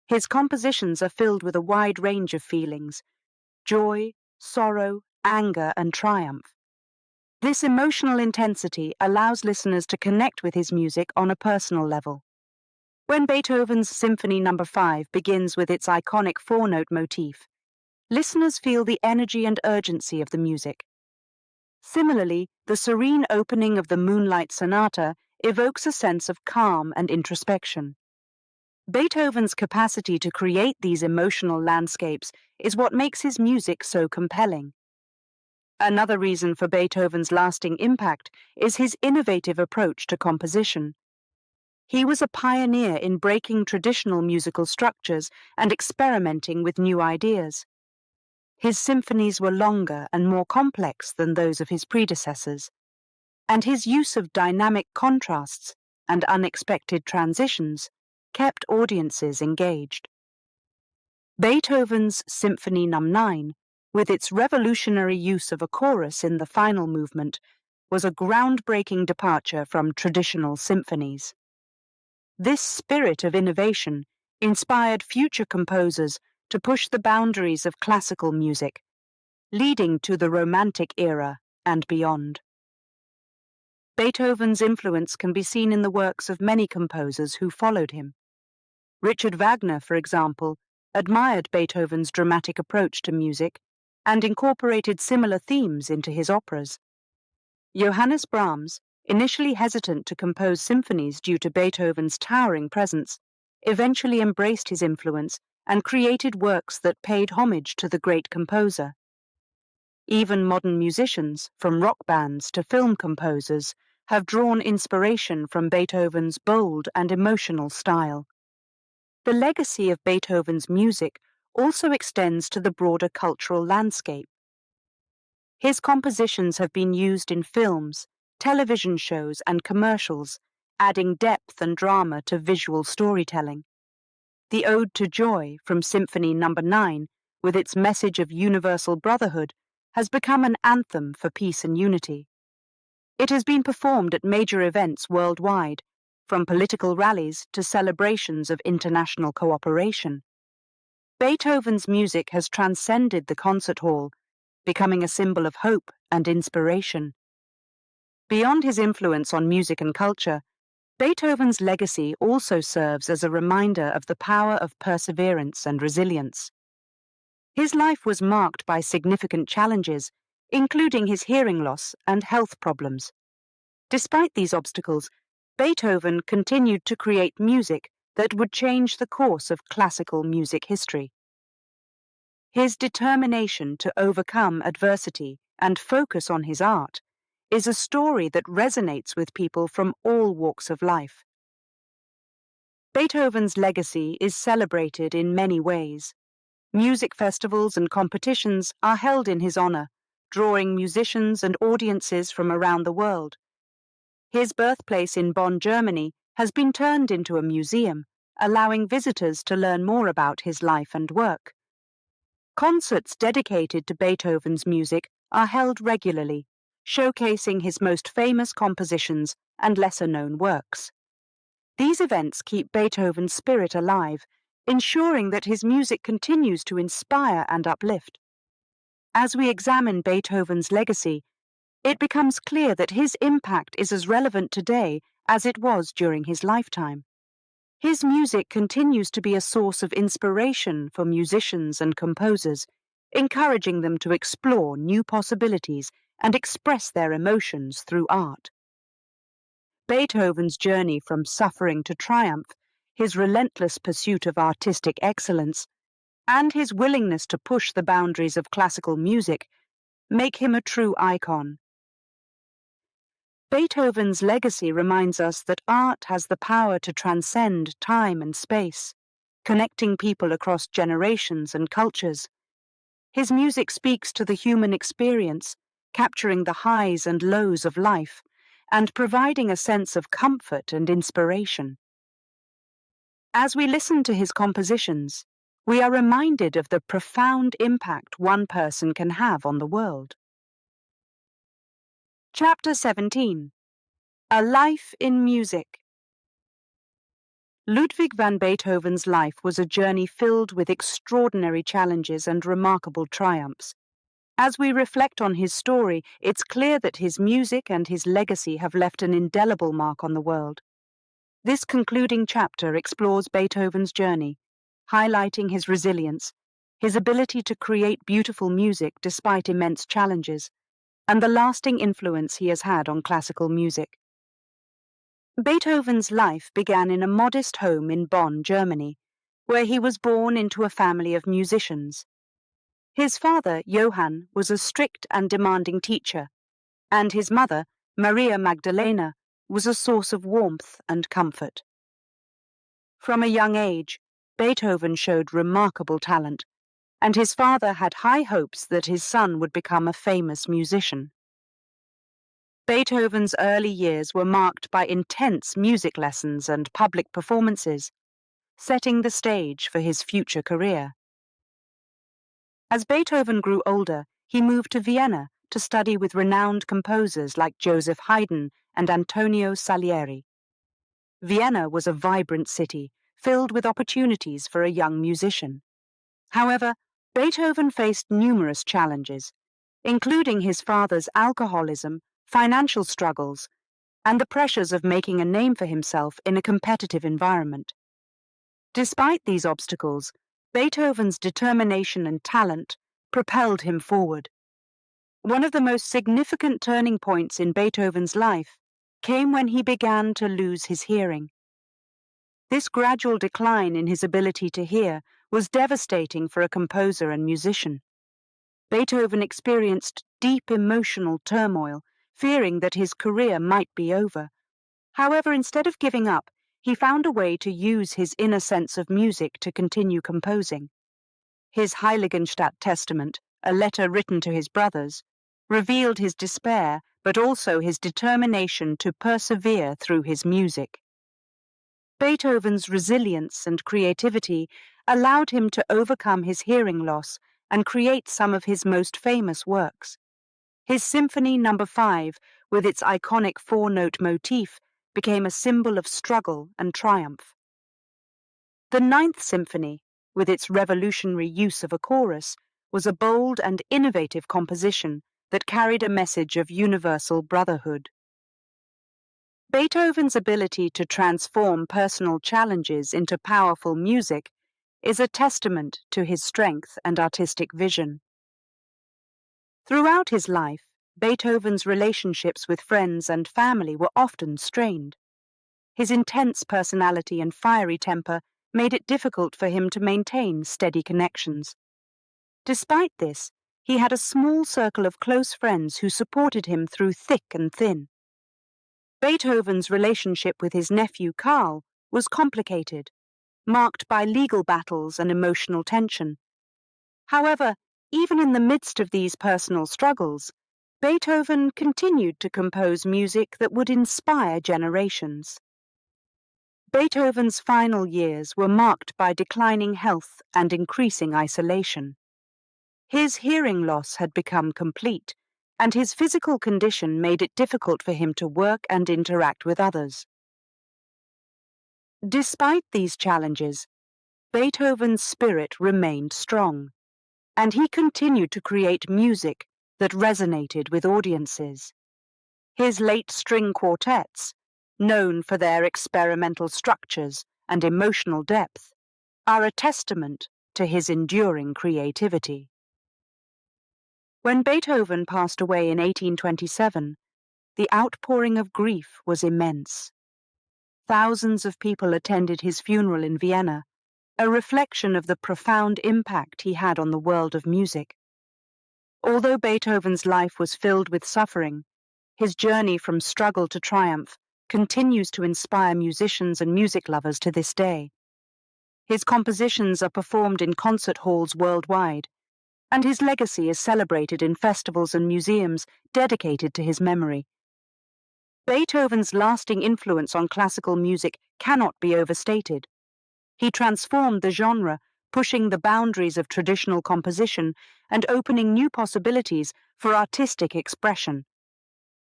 His compositions are filled with a wide range of feelings: joy, sorrow, anger, and triumph. This emotional intensity allows listeners to connect with his music on a personal level. When Beethoven's Symphony No. 5 begins with its iconic 4-note motif, listeners feel the energy and urgency of the music. Similarly, the serene opening of the Moonlight Sonata evokes a sense of calm and introspection. Beethoven's capacity to create these emotional landscapes is what makes his music so compelling. Another reason for Beethoven's lasting impact is his innovative approach to composition. He was a pioneer in breaking traditional musical structures and experimenting with new ideas. His symphonies were longer and more complex than those of his predecessors, and his use of dynamic contrasts and unexpected transitions kept audiences engaged. Beethoven's Symphony No. 9, with its revolutionary use of a chorus in the final movement, was a groundbreaking departure from traditional symphonies. This spirit of innovation inspired future composers to push the boundaries of classical music, leading to the Romantic era and beyond. Beethoven's influence can be seen in the works of many composers who followed him. Richard Wagner, for example, admired Beethoven's dramatic approach to music and incorporated similar themes into his operas. Johannes Brahms, initially hesitant to compose symphonies due to Beethoven's towering presence, eventually embraced his influence and created works that paid homage to the great composer. Even modern musicians, from rock bands to film composers, have drawn inspiration from Beethoven's bold and emotional style. The legacy of Beethoven's music also extends to the broader cultural landscape. His compositions have been used in films, television shows, and commercials, adding depth and drama to visual storytelling. The Ode to Joy from Symphony No. 9, with its message of universal brotherhood, has become an anthem for peace and unity. It has been performed at major events worldwide, from political rallies to celebrations of international cooperation. Beethoven's music has transcended the concert hall, becoming a symbol of hope and inspiration. Beyond his influence on music and culture, Beethoven's legacy also serves as a reminder of the power of perseverance and resilience. His life was marked by significant challenges, including his hearing loss and health problems. Despite these obstacles, Beethoven continued to create music that would change the course of classical music history. His determination to overcome adversity and focus on his art is a story that resonates with people from all walks of life. Beethoven's legacy is celebrated in many ways. Music festivals and competitions are held in his honor, drawing musicians and audiences from around the world. His birthplace in Bonn, Germany, has been turned into a museum, allowing visitors to learn more about his life and work. Concerts dedicated to Beethoven's music are held regularly, showcasing his most famous compositions and lesser-known works. These events keep Beethoven's spirit alive, ensuring that his music continues to inspire and uplift. As we examine Beethoven's legacy, it becomes clear that his impact is as relevant today as it was during his lifetime. His music continues to be a source of inspiration for musicians and composers, encouraging them to explore new possibilities and express their emotions through art. Beethoven's journey from suffering to triumph, his relentless pursuit of artistic excellence, and his willingness to push the boundaries of classical music make him a true icon. Beethoven's legacy reminds us that art has the power to transcend time and space, connecting people across generations and cultures. His music speaks to the human experience, capturing the highs and lows of life, and providing a sense of comfort and inspiration. As we listen to his compositions, we are reminded of the profound impact one person can have on the world. Chapter 17. A Life in Music. Ludwig van Beethoven's life was a journey filled with extraordinary challenges and remarkable triumphs. As we reflect on his story, it's clear that his music and his legacy have left an indelible mark on the world. This concluding chapter explores Beethoven's journey, highlighting his resilience, his ability to create beautiful music despite immense challenges, and the lasting influence he has had on classical music. Beethoven's life began in a modest home in Bonn, Germany, where he was born into a family of musicians. His father, Johann, was a strict and demanding teacher, and his mother, Maria Magdalena, was a source of warmth and comfort. From a young age, Beethoven showed remarkable talent, and his father had high hopes that his son would become a famous musician. Beethoven's early years were marked by intense music lessons and public performances, setting the stage for his future career. As Beethoven grew older, he moved to Vienna to study with renowned composers like Joseph Haydn and Antonio Salieri. Vienna was a vibrant city, filled with opportunities for a young musician. However, Beethoven faced numerous challenges, including his father's alcoholism, financial struggles, and the pressures of making a name for himself in a competitive environment. Despite these obstacles, Beethoven's determination and talent propelled him forward. One of the most significant turning points in Beethoven's life came when he began to lose his hearing. This gradual decline in his ability to hear was devastating for a composer and musician. Beethoven experienced deep emotional turmoil, fearing that his career might be over. However, instead of giving up, he found a way to use his inner sense of music to continue composing. His Heiligenstadt Testament, a letter written to his brothers, revealed his despair, but also his determination to persevere through his music. Beethoven's resilience and creativity allowed him to overcome his hearing loss and create some of his most famous works. His Symphony No. 5, with its iconic four-note motif, became a symbol of struggle and triumph. The Ninth Symphony, with its revolutionary use of a chorus, was a bold and innovative composition that carried a message of universal brotherhood. Beethoven's ability to transform personal challenges into powerful music is a testament to his strength and artistic vision. Throughout his life, Beethoven's relationships with friends and family were often strained. His intense personality and fiery temper made it difficult for him to maintain steady connections. Despite this, he had a small circle of close friends who supported him through thick and thin. Beethoven's relationship with his nephew Karl was complicated, marked by legal battles and emotional tension. However, even in the midst of these personal struggles, Beethoven continued to compose music that would inspire generations. Beethoven's final years were marked by declining health and increasing isolation. His hearing loss had become complete, and his physical condition made it difficult for him to work and interact with others. Despite these challenges, Beethoven's spirit remained strong, and he continued to create music that resonated with audiences. His late string quartets, known for their experimental structures and emotional depth, are a testament to his enduring creativity. When Beethoven passed away in 1827, the outpouring of grief was immense. Thousands of people attended his funeral in Vienna, a reflection of the profound impact he had on the world of music. Although Beethoven's life was filled with suffering, his journey from struggle to triumph continues to inspire musicians and music lovers to this day. His compositions are performed in concert halls worldwide, and his legacy is celebrated in festivals and museums dedicated to his memory. Beethoven's lasting influence on classical music cannot be overstated. He transformed the genre, pushing the boundaries of traditional composition and opening new possibilities for artistic expression.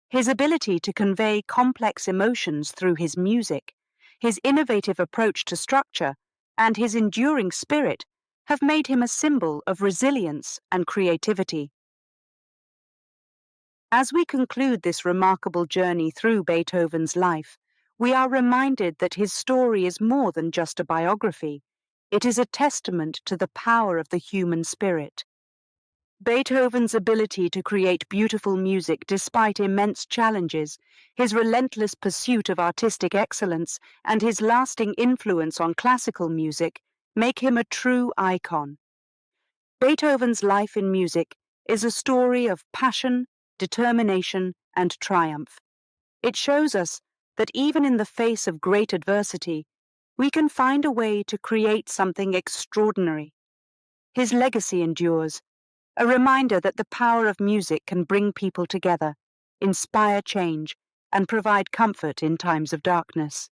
His ability to convey complex emotions through his music, his innovative approach to structure, and his enduring spirit have made him a symbol of resilience and creativity. As we conclude this remarkable journey through Beethoven's life, we are reminded that his story is more than just a biography. It is a testament to the power of the human spirit. Beethoven's ability to create beautiful music despite immense challenges, his relentless pursuit of artistic excellence, and his lasting influence on classical music make him a true icon. Beethoven's life in music is a story of passion, determination, and triumph. It shows us that even in the face of great adversity, we can find a way to create something extraordinary. His legacy endures, a reminder that the power of music can bring people together, inspire change, and provide comfort in times of darkness.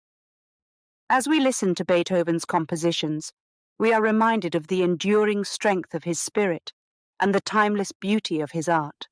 As we listen to Beethoven's compositions, we are reminded of the enduring strength of his spirit and the timeless beauty of his art.